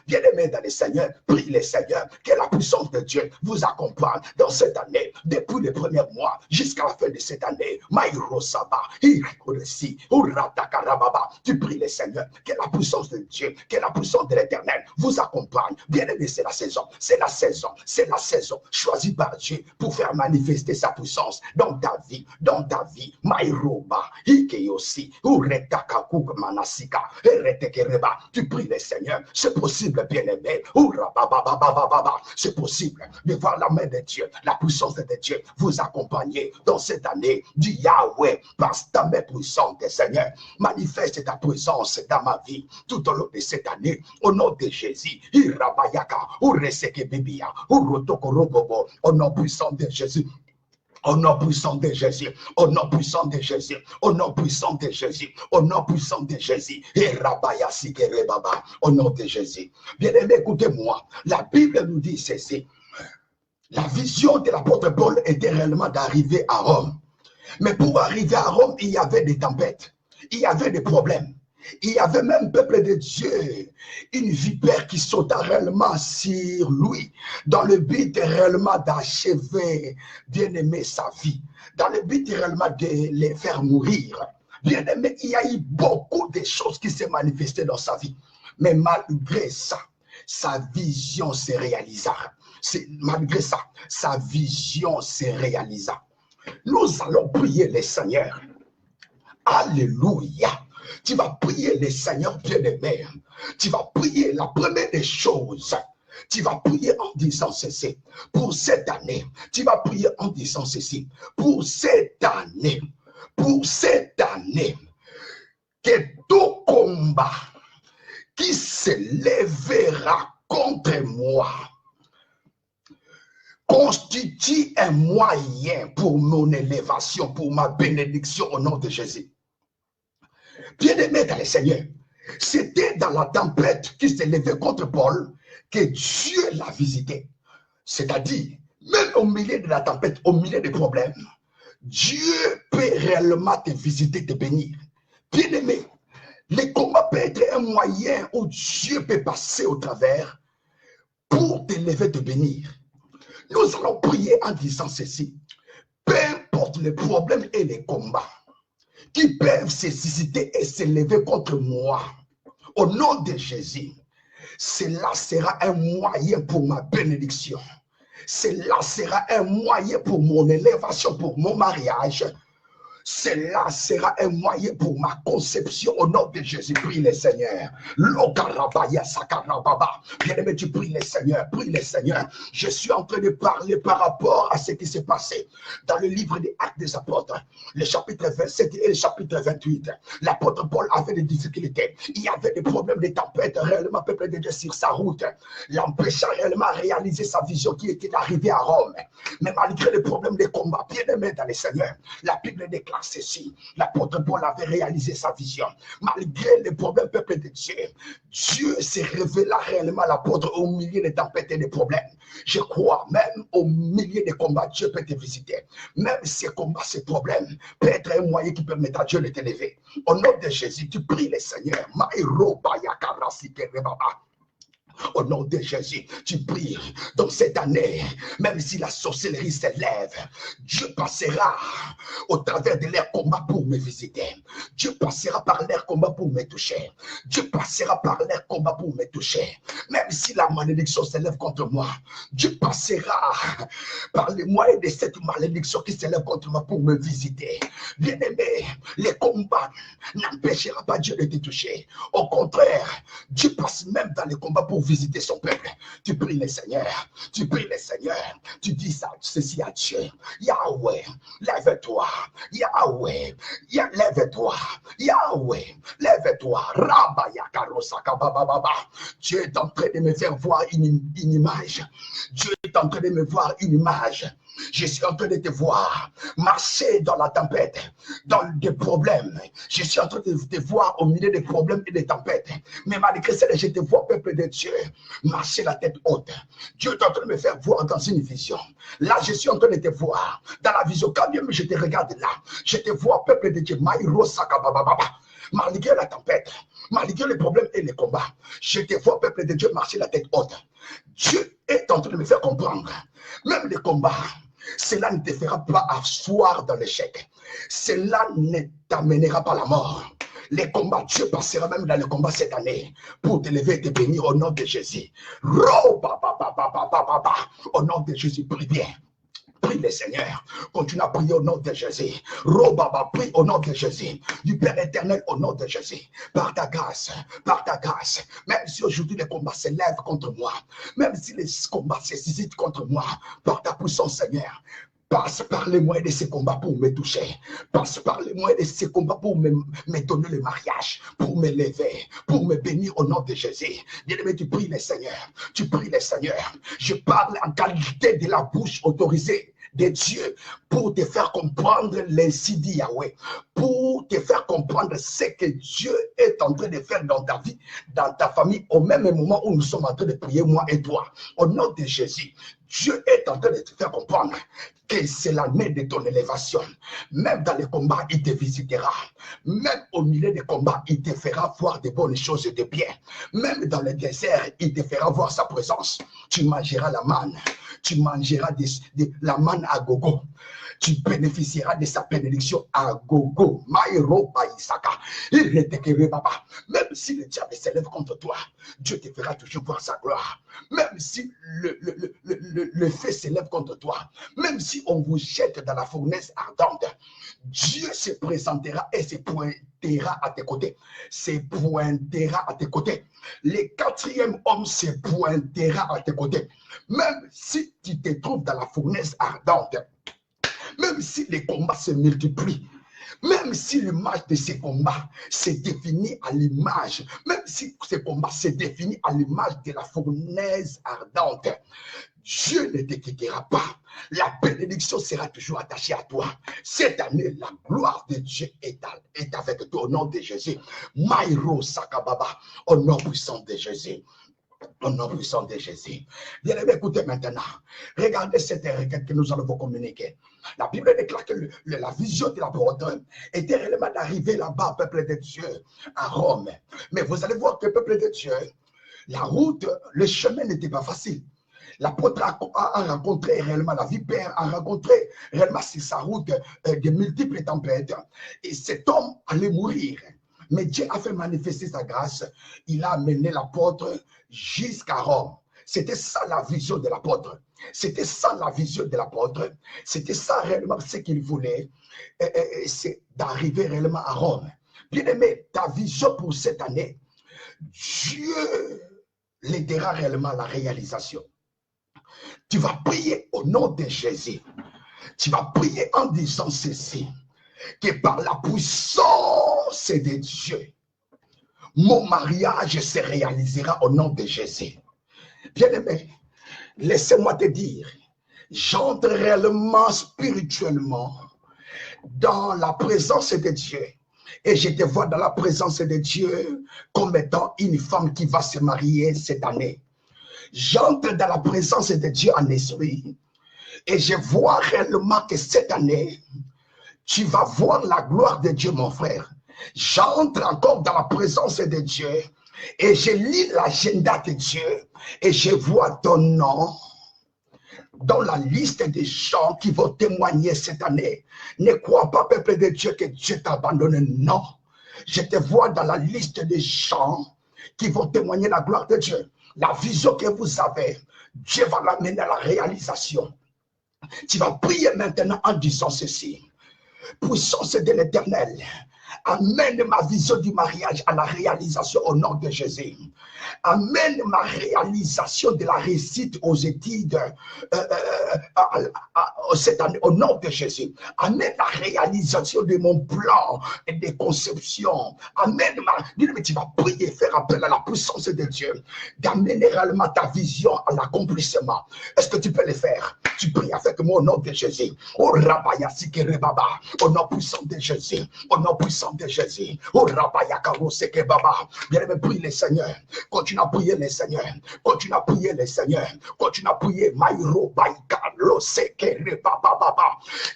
bien-aimés dans les Seigneurs, prie les Seigneurs, que la puissance de Dieu vous accompagne dans cette année, depuis les premiers mois jusqu'à la fin de cette année. Maïrosaba, Irikoresi, Uratakarababa, tu pries les Seigneurs, que la puissance de Dieu, que la puissance de l'Éternel vous accompagne. Bien-aimés, c'est la saison choisie par Dieu pour faire manifester sa puissance dans ta vie, Maïroba, Ikeyosi, Uretakakuk Manasika, Eretekereba. Tu pries les Seigneurs, c'est possible, bien-aimé. C'est possible de voir la main de Dieu, la puissance de Dieu vous accompagner dans cette année. Dis Yahweh, par ta main puissante, Seigneur, manifeste ta présence dans ma vie tout au long de cette année. Au nom de Jésus, Irabayaka, Ureseke Bibia, Urotokorobobo, au nom puissant de Jésus. Au nom puissant de Jésus, au nom puissant de Jésus, au nom puissant de Jésus, au nom puissant de Jésus, et Rabaya Sikere Baba, au nom de Jésus. Bien-aimé, écoutez-moi, la Bible nous dit ceci. La vision de l'apôtre Paul était réellement d'arriver à Rome. Mais pour arriver à Rome, il y avait des tempêtes, il y avait des problèmes. Il y avait même peuple de Dieu, une vipère qui sauta réellement sur lui, dans le but réellement d'achever, bien-aimé, sa vie, dans le but réellement de les faire mourir. Bien-aimé, il y a eu beaucoup de choses qui s'est manifestées dans sa vie. Mais malgré ça, sa vision se réalisa. Malgré ça, sa vision se réalisa. Nous allons prier le Seigneur. Alléluia. Tu vas prier le Seigneur bien-aimé. Tu vas prier la première des choses. Tu vas prier en disant ceci. Pour cette année, tu vas prier en disant ceci. Pour cette année, que tout combat qui se lèvera contre moi constitue un moyen pour mon élévation, pour ma bénédiction au nom de Jésus. Bien-aimé dans le Seigneur, c'était dans la tempête qui s'est levée contre Paul que Dieu l'a visité. C'est-à-dire, même au milieu de la tempête, au milieu des problèmes, Dieu peut réellement te visiter, te bénir. Bien-aimé, le combat peut être un moyen où Dieu peut passer au travers pour t'élever, te bénir. Nous allons prier en disant ceci. Peu importe les problèmes et les combats qui peuvent se susciter et s'élever contre moi, au nom de Jésus, cela sera un moyen pour ma bénédiction. Cela sera un moyen pour mon élévation, pour mon mariage. Cela sera un moyen pour ma conception au nom de Jésus. Prie le Seigneur. Bien-aimé, tu pries le Seigneur. Prie le Seigneur. Je suis en train de parler par rapport à ce qui s'est passé dans le livre des Actes des Apôtres, le chapitre 27 et le chapitre 28. L'apôtre Paul avait des difficultés. Il y avait des problèmes, des tempêtes. Réellement, peuple de Dieu sur sa route l'empêcha réellement à réaliser sa vision qui était d'arriver à Rome. Mais malgré les problèmes des combats, bien-aimé dans le Seigneur, la Bible déclare ceci. L'apôtre Paul avait réalisé sa vision. Malgré les problèmes, peuple de Dieu, Dieu s'est révélé réellement à l'apôtre au milieu des tempêtes et des problèmes. Je crois, même au milieu des combats, Dieu peut te visiter. Même ces combats, ces problèmes, peut être un moyen qui permettra à Dieu de t'élever. Au nom de Jésus, tu pries le Seigneur. Au nom de Jésus, tu pries dans cette année, même si la sorcellerie s'élève, Dieu passera au travers de leurs combats pour me visiter. Dieu passera par leurs combats pour me toucher. Dieu passera par leurs combats pour me toucher. Même si la malédiction s'élève contre moi, Dieu passera par les moyens de cette malédiction qui s'élève contre moi pour me visiter. Bien-aimé, les combats n'empêchera pas Dieu de te toucher. Au contraire, Dieu passe même dans les combats pour visiter son peuple. Tu pries le Seigneur, tu pries le Seigneur, tu dis ça, ceci à Dieu. Yahweh, lève-toi. Yahweh, lève-toi. Yahweh, lève-toi. Rabba yakarosaka bababa. Dieu est en train de me faire voir une image. Dieu est en train de me voir une image. Je suis en train de te voir marcher dans la tempête, dans des problèmes. Je suis en train de te voir au milieu des problèmes et des tempêtes. Mais malgré cela, je te vois, peuple de Dieu, marcher la tête haute. Dieu est en train de me faire voir dans une vision. Là, je suis en train de te voir dans la vision. Quand bien je te regarde là, je te vois, peuple de Dieu, malgré la tempête, malgré les problèmes et les combats, je te vois, peuple de Dieu, marcher la tête haute. Dieu est en train de me faire comprendre. Même les combats, cela ne te fera pas asseoir dans l'échec. Cela ne t'amènera pas à la mort. Les combats, Dieu passera même dans les combats cette année pour t'élever et te bénir au nom de Jésus. Au nom de Jésus, prie bien. Prie le Seigneur. Continue à prier au nom de Jésus. Robaba, prie au nom de Jésus. Du Père éternel au nom de Jésus. Par ta grâce, même si aujourd'hui les combats s'élèvent contre moi, même si les combats se suscitent contre moi, par ta puissance, Seigneur, passe par les moyens de ces combats pour me toucher. Passe par les moyens de ces combats pour me donner le mariage, pour m'élever, pour me bénir au nom de Jésus. Bien-aimé, tu pries le Seigneur. Tu pries le Seigneur. Je parle en qualité de la bouche autorisée de Dieu pour te faire comprendre l'ainsi dit Yahweh, pour te faire comprendre ce que Dieu est en train de faire dans ta vie, dans ta famille, au même moment où nous sommes en train de prier, moi et toi. Au nom de Jésus, Dieu est en train de te faire comprendre que c'est l'année de ton élévation. Même dans les combats, il te visitera. Même au milieu des combats, il te fera voir de bonnes choses et de bien. Même dans le désert, il te fera voir sa présence. Tu mangeras la manne. Tu mangeras la manne à gogo. Tu bénéficieras de sa bénédiction à gogo. Maïro Baïsaka. Même si le diable s'élève contre toi, Dieu te fera toujours voir sa gloire. Même si le feu s'élève contre toi, même si on vous jette dans la fournaise ardente, Dieu se présentera et se pointera à tes côtés. Se pointera à tes côtés. Le quatrième homme se pointera à tes côtés. Même si tu te trouves dans la fournaise ardente, même si les combats se multiplient, même si l'image de ces combats se définit à l'image, même si ces combats se définissent à l'image de la fournaise ardente, Dieu ne te quittera pas. La bénédiction sera toujours attachée à toi. Cette année, la gloire de Dieu est avec toi au nom de Jésus. Maïro Sakababa, au nom puissant de Jésus. Au nom puissant de Jésus. Bien aimé, écoutez maintenant. Regardez cette requête que nous allons vous communiquer. La Bible déclare que la vision de l'apôtre était réellement d'arriver là-bas, peuple de Dieu, à Rome. Mais vous allez voir que peuple de Dieu, la route, le chemin n'était pas facile. L'apôtre a rencontré réellement la vipère, a rencontré réellement sur sa route de multiples tempêtes. Et cet homme allait mourir. Mais Dieu a fait manifester sa grâce. Il a amené l'apôtre jusqu'à Rome. C'était ça la vision de l'apôtre. C'était ça la vision de l'apôtre. C'était ça réellement ce qu'il voulait. C'est d'arriver réellement à Rome. Bien aimé, ta vision pour cette année, Dieu l'aidera réellement à la réalisation. Tu vas prier au nom de Jésus. Tu vas prier en disant ceci, que par la puissance de Dieu, mon mariage se réalisera au nom de Jésus. Bien-aimé, laissez-moi te dire, j'entre réellement spirituellement dans la présence de Dieu. Et je te vois dans la présence de Dieu comme étant une femme qui va se marier cette année. J'entre dans la présence de Dieu en esprit. Et je vois réellement que cette année, tu vas voir la gloire de Dieu, mon frère. J'entre encore dans la présence de Dieu et je lis l'agenda de Dieu et je vois ton nom dans la liste des gens qui vont témoigner cette année. Ne crois pas, peuple de Dieu, que Dieu t'a abandonné. Non. Je te vois dans la liste des gens qui vont témoigner la gloire de Dieu. La vision que vous avez, Dieu va l'amener à la réalisation. Tu vas prier maintenant en disant ceci. Puissance de l'Éternel, amène ma vision du mariage à la réalisation au nom de Jésus. Amène ma réalisation de la réussite aux études cette année au nom de Jésus. Amène la réalisation de mon plan de conception. Amène ma... Dis-le, tu vas prier, faire appel à la puissance de Dieu, d'amener réellement ta vision à l'accomplissement. Est-ce que tu peux le faire? Tu pries avec moi au nom de Jésus. Oh Rabaya Sikerebaba, au nom puissant de Jésus, au nom puissant de Jésus. Oh Rabaya Karo Sekebaba. Bien aimé, prie le Seigneur. Continue à prier le Seigneur. Continue à prier le Seigneur. Continue à prier. Maïro Baïka Lo Sekerebaba.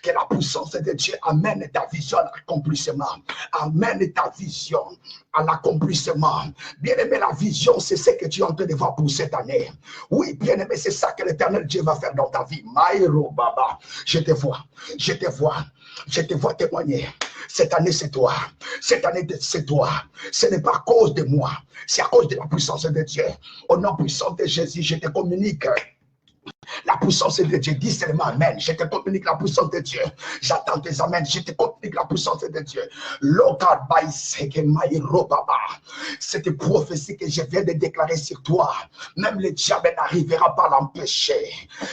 Que la puissance de Dieu amène ta vision à l'accomplissement. Amène ta vision à l'accomplissement. Bien aimé, la vision, c'est ce que tu es en train de voir pour cette année. Oui, bien aimé, c'est ça que l'Éternel Dieu va faire dans ta vie. Maïro Baba, je te vois témoigner. Cette année, c'est toi. Cette année, c'est toi. Ce n'est pas à cause de moi, c'est à cause de la puissance de Dieu. Au nom puissant de Jésus, je te communique la puissance de Dieu. Dis seulement amen. Je te communique la puissance de Dieu. J'attends tes amen. Je te communique la puissance de Dieu. Cette prophétie que je viens de déclarer sur toi, même le diable n'arrivera pas à l'empêcher.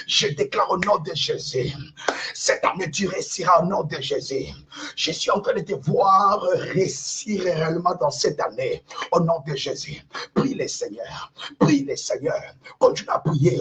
Je déclare au nom de Jésus. Cette année, tu réussiras au nom de Jésus. Je suis en train de te voir réussir réellement dans cette année. Au nom de Jésus. Prie le Seigneur. Prie le Seigneur. Continue à prier.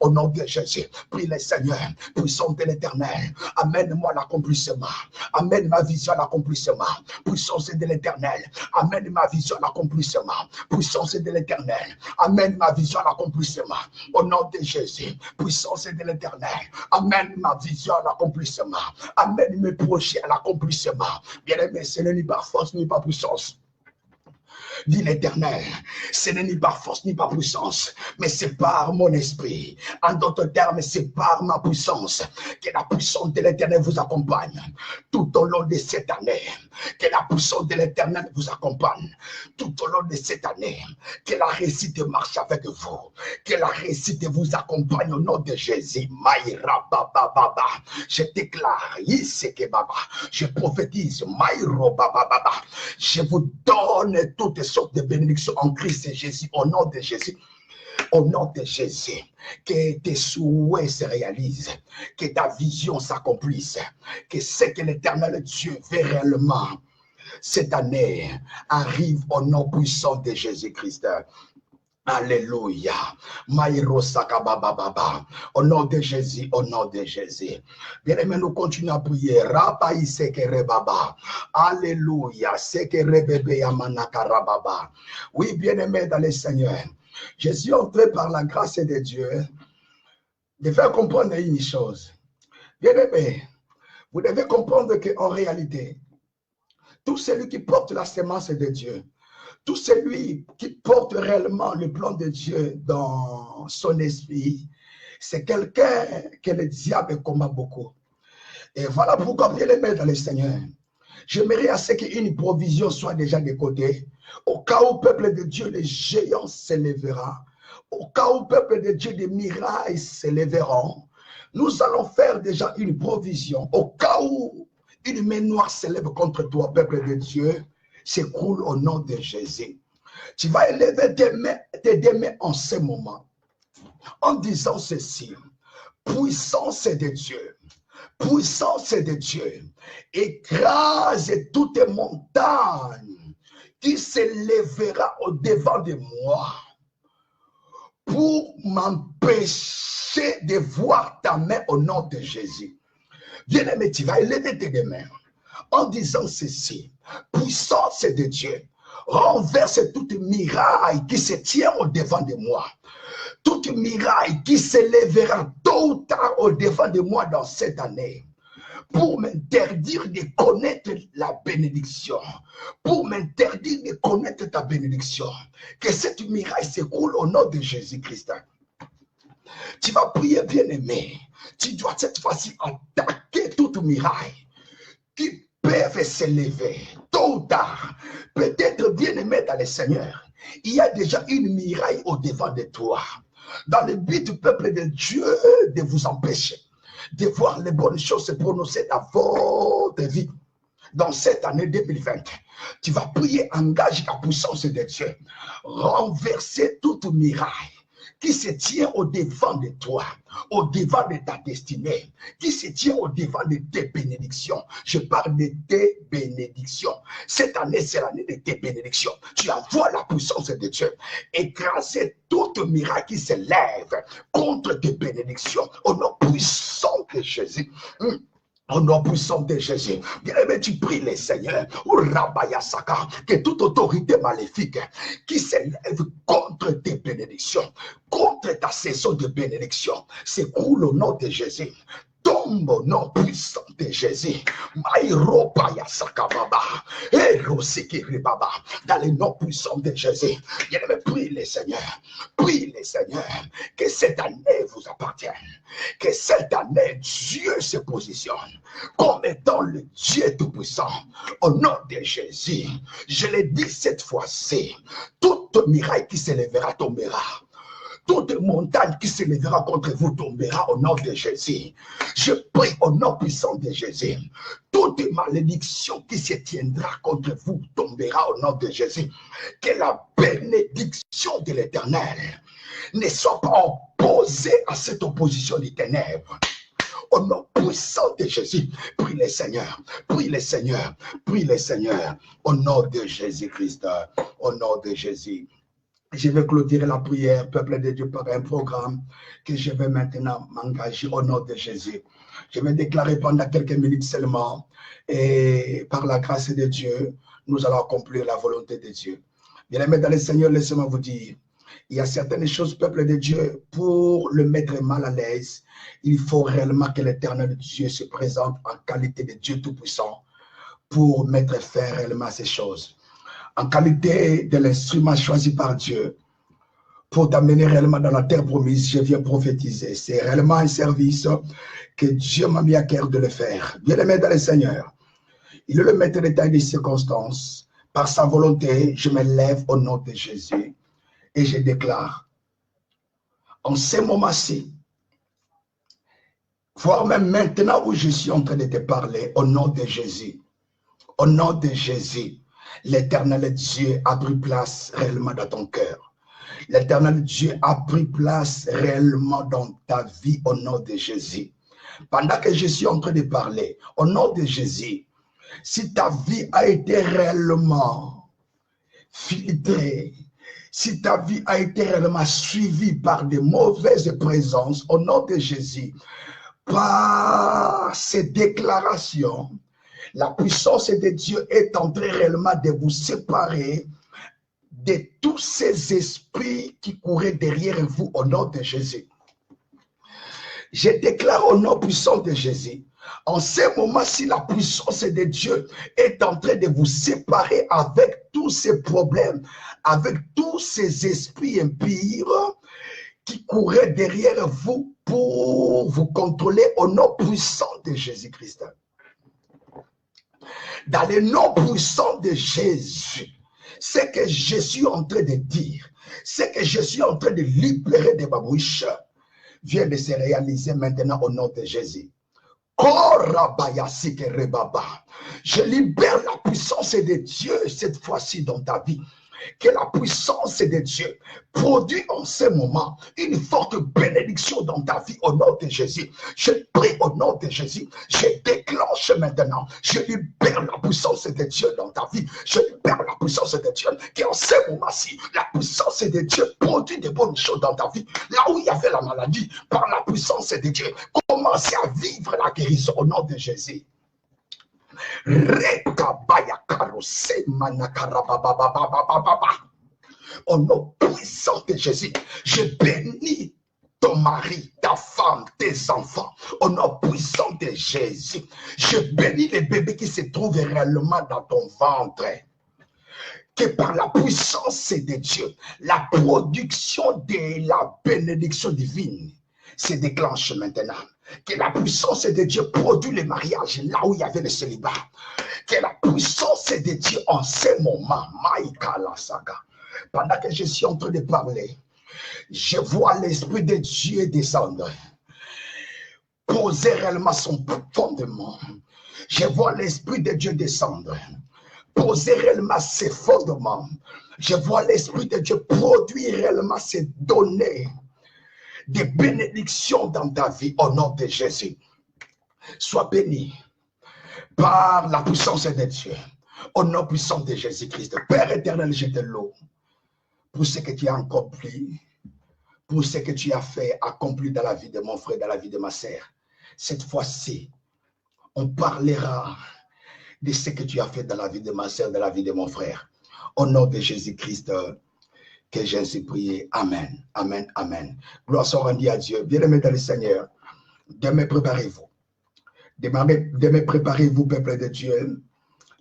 Au nom de Jésus, prie le Seigneur, puissant de l'Éternel, amène-moi l'accomplissement, amène ma vision à l'accomplissement, puissance de l'Éternel, amène ma vision à l'accomplissement, puissance de l'Éternel, amène ma vision à l'accomplissement, au nom de Jésus, puissance de l'Éternel, amène ma vision à l'accomplissement, amène mes projets à l'accomplissement. Bien aimé, ce n'est ni par force ni par puissance, dit l'Éternel. Ce n'est ni par force, ni par puissance, mais c'est par mon esprit. En d'autres termes, c'est par ma puissance. Que la puissance de l'Éternel vous accompagne tout au long de cette année. Que la puissance de l'Éternel vous accompagne tout au long de cette année. Que la réussite marche avec vous. Que la réussite vous accompagne au nom de Jésus. Maïra baba baba. Je déclare ici que baba. Je prophétise Maïro baba baba. Je vous donne toutes sortes de bénédictions en Christ Jésus au nom de Jésus. Au nom de Jésus, que tes souhaits se réalisent, que ta vision s'accomplisse, que ce que l'Éternel Dieu veut réellement cette année arrive au nom puissant de Jésus-Christ. Alléluia. Maïro sakabababa. Au nom de Jésus, au nom de Jésus. Bien-aimés, nous continuons à prier. Rabaï sekere baba. Alléluia. Sekere bébé amanakarababa. Oui, bien-aimés dans le Seigneur. Je suis entré par la grâce de Dieu de faire comprendre une chose. Bien-aimés, vous devez comprendre qu'en réalité, tout celui qui porte la sémence de Dieu, tout celui qui porte réellement le plan de Dieu dans son esprit, c'est quelqu'un que le diable combat beaucoup. Et voilà pourquoi, bien-aimés dans le Seigneur, j'aimerais à ce qu'une provision soit déjà de côté. Au cas où, peuple de Dieu, les géants s'élèvera. Au cas où, peuple de Dieu, des mirailles s'élèveront. Nous allons faire déjà une provision. Au cas où une main noire s'élève contre toi, peuple de Dieu, s'écroule au nom de Jésus. Tu vas élever tes deux mains en ce moment, en disant ceci: puissance de Dieu. Puissance de Dieu, écrase toutes les montagnes qui s'élèvera au devant de moi pour m'empêcher de voir ta main au nom de Jésus. Bien-aimé, tu vas élever tes deux mains en disant ceci: puissance de Dieu, renverse toute miraille qui se tient au devant de moi. Toute miraille qui s'élèvera tôt ou tard au devant de moi dans cette année, pour m'interdire de connaître la bénédiction, pour m'interdire de connaître ta bénédiction, que cette miraille s'écoule au nom de Jésus-Christ. Tu vas prier, bien-aimé. Tu dois cette fois-ci attaquer toute miraille qui peuvent s'élever tôt ou tard. Peut-être, bien-aimé dans le Seigneur, il y a déjà une miraille au devant de toi, dans le but du peuple de Dieu de vous empêcher de voir les bonnes choses se prononcer dans votre vie. Dans cette année 2020, tu vas prier, engage la puissance de Dieu, renverser toute miraille qui se tient au devant de toi, au devant de ta destinée, qui se tient au devant de tes bénédictions. Je parle de tes bénédictions. Cette année, c'est l'année de tes bénédictions. Tu envoies la puissance de Dieu, écraser toute miraille qui se lève contre tes bénédictions, au nom puissant de Jésus. Au nom puissant de Jésus, bien-aimé, tu pries le Seigneur, que toute autorité maléfique qui s'élève contre tes bénédictions, contre ta saison de bénédiction, s'écroule au nom de Jésus. Tombe au nom puissant de Jésus. Dans le nom puissant de Jésus. Bien-aimé, prie le Seigneur. Prie le Seigneur. Que cette année vous appartienne. Que cette année, Dieu se positionne comme étant le Dieu tout-puissant. Au nom de Jésus, je l'ai dit cette fois-ci, toute miraille qui s'élèvera tombera. Toute montagne qui s'élèvera contre vous tombera au nom de Jésus. Je prie au nom puissant de Jésus. Toute malédiction qui se tiendra contre vous tombera au nom de Jésus. Que la bénédiction de l'Éternel ne soit pas opposée à cette opposition des ténèbres. Au nom puissant de Jésus, prie le Seigneur, prie le Seigneur, prie le Seigneur. Au nom de Jésus-Christ, au nom de Jésus. Je vais clôturer la prière, peuple de Dieu, par un programme que je vais maintenant m'engager au nom de Jésus. Je vais déclarer pendant quelques minutes seulement, et par la grâce de Dieu, nous allons accomplir la volonté de Dieu. Bien-aimés dans le Seigneur, laissez-moi vous dire, il y a certaines choses, peuple de Dieu, pour le mettre mal à l'aise, il faut réellement que l'Éternel Dieu se présente en qualité de Dieu Tout-Puissant pour mettre fin réellement à ces choses. en qualité de l'instrument choisi par Dieu pour t'amener réellement dans la terre promise, je viens prophétiser. C'est réellement un service que Dieu m'a mis à cœur de le faire. Bien-aimé dans le Seigneur, il est le maître des temps et des circonstances. Par sa volonté, je me lève au nom de Jésus et je déclare, en ce moment-ci, voire même maintenant où je suis en train de te parler, au nom de Jésus, au nom de Jésus, l'Éternel Dieu a pris place réellement dans ton cœur. L'Éternel Dieu a pris place réellement dans ta vie au nom de Jésus. Pendant que je suis en train de parler, au nom de Jésus, si ta vie a été réellement filtrée, si ta vie a été réellement suivie par de mauvaises présences, au nom de Jésus, par ces déclarations, la puissance de Dieu est en train réellement de vous séparer de tous ces esprits qui couraient derrière vous au nom de Jésus. Je déclare au nom puissant de Jésus, en ce moment-ci, la puissance de Dieu est en train de vous séparer avec tous ces problèmes, avec tous ces esprits impurs qui couraient derrière vous pour vous contrôler au nom puissant de Jésus-Christ. Dans le nom puissant de Jésus, ce que je suis en train de dire, ce que je suis en train de libérer de ma bouche, vient de se réaliser maintenant au nom de Jésus. Je libère la puissance de Dieu cette fois-ci dans ta vie. Que la puissance de Dieu produit en ce moment une forte bénédiction dans ta vie au nom de Jésus. Je prie au nom de Jésus. Je déclenche maintenant. Je libère la puissance de Dieu dans ta vie. Je libère la puissance de Dieu. Qu'en ce moment-ci, la puissance de Dieu produit de bonnes choses dans ta vie. Là où il y avait la maladie, par la puissance de Dieu, commencez à vivre la guérison au nom de Jésus. Au nom puissant de Jésus, je bénis ton mari, ta femme, tes enfants. Au nom puissant de Jésus, je bénis les bébés qui se trouvent réellement dans ton ventre. Que par la puissance de Dieu, la production de la bénédiction divine se déclenche maintenant. Que la puissance de Dieu produit le mariage là où il y avait le célibat. Que la puissance de Dieu en ce moment, pendant que je suis en train de parler, je vois l'Esprit de Dieu descendre, poser réellement son fondement. Je vois l'Esprit de Dieu descendre, poser réellement ses fondements. Je vois l'Esprit de Dieu produire réellement ses données, des bénédictions dans ta vie au nom de Jésus. Sois béni par la puissance de Dieu au nom puissant de Jésus-Christ. Père éternel, je te loue pour ce que tu as accompli, pour ce que tu as fait, accompli dans la vie de mon frère, dans la vie de ma sœur. Cette fois-ci, on parlera de ce que tu as fait dans la vie de ma sœur, dans la vie de mon frère. Au nom de Jésus-Christ, que j'ai prié. Amen. Amen. Amen. Gloire soit rendue à Dieu. Bien-aimés dans le Seigneur, demain préparez-vous. Demain préparez-vous, peuple de Dieu.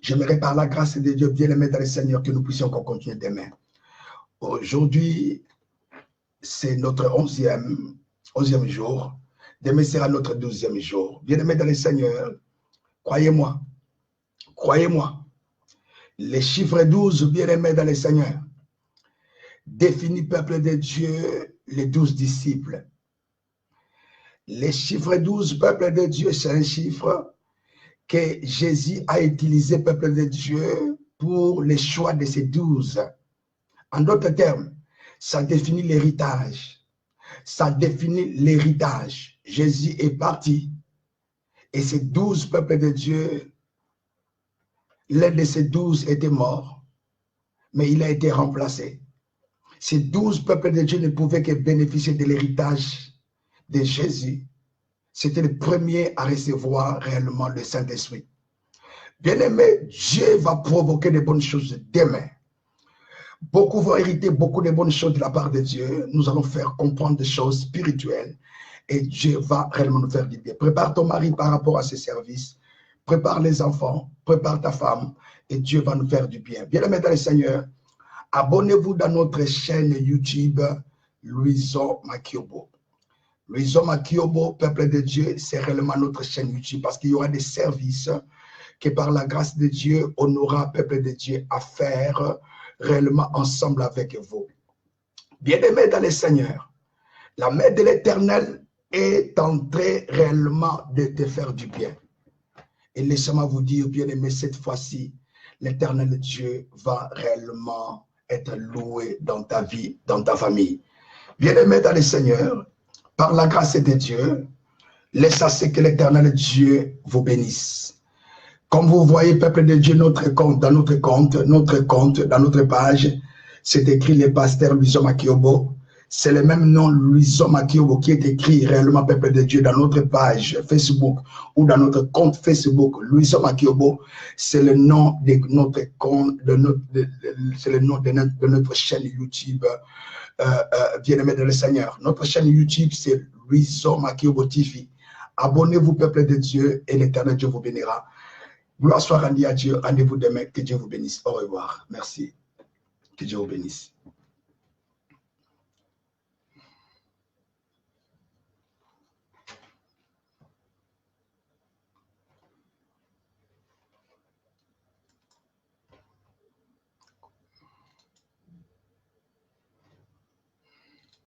J'aimerais par la grâce de Dieu, bien-aimés dans le Seigneur, que nous puissions encore continuer demain. Aujourd'hui, c'est notre 11e jour. Demain sera notre 12e jour. Bien-aimés dans le Seigneur, croyez-moi, les chiffres 12, bien-aimés dans le Seigneur, définit, peuple de Dieu, les 12 disciples. Les chiffres 12, peuple de Dieu, c'est un chiffre que Jésus a utilisé, peuple de Dieu, pour le choix de ces 12. En d'autres termes, ça définit l'héritage. Ça définit l'héritage. Jésus est parti. Et ces 12 peuples de Dieu, l'un de ces 12 était mort, mais il a été remplacé. Ces 12 peuples de Dieu ne pouvaient que bénéficier de l'héritage de Jésus. C'était le premier à recevoir réellement le Saint-Esprit. Bien-aimé, Dieu va provoquer de bonnes choses demain. Beaucoup vont hériter beaucoup de bonnes choses de la part de Dieu. Nous allons faire comprendre des choses spirituelles et Dieu va réellement nous faire du bien. Prépare ton mari par rapport à ce service. prépare les enfants, prépare ta femme, et Dieu va nous faire du bien. Bien-aimés dans le Seigneur, abonnez-vous dans notre chaîne YouTube, Louison Makiobo. Louison Makiobo, peuple de Dieu, c'est réellement notre chaîne YouTube parce qu'il y aura des services que par la grâce de Dieu, on aura, peuple de Dieu, à faire réellement ensemble avec vous. Bien-aimés dans le Seigneur, la main de l'Éternel est en train réellement de te faire du bien. Et laissez-moi vous dire, bien-aimés, cette fois-ci, l'Éternel Dieu va réellement être loué dans ta vie, dans ta famille. Bien-aimés dans le Seigneur, par la grâce de Dieu, laissez que l'Éternel Dieu vous bénisse. Comme vous voyez, peuple de Dieu, notre compte, dans notre page, c'est écrit le pasteur Louison Makiobo. C'est le même nom, Louison Makiobo, qui est écrit réellement, peuple de Dieu, dans notre page Facebook ou dans notre compte Facebook. Louison Makiobo, c'est le nom de notre compte, c'est le nom de notre chaîne YouTube. Bien-aimés dans le Seigneur. Notre chaîne YouTube, c'est Louison Makiobo TV. Abonnez-vous, peuple de Dieu, et l'Éternel Dieu vous bénira. Gloire soit rendue à Dieu. Rendez-vous demain. Que Dieu vous bénisse. Au revoir. Merci. Que Dieu vous bénisse.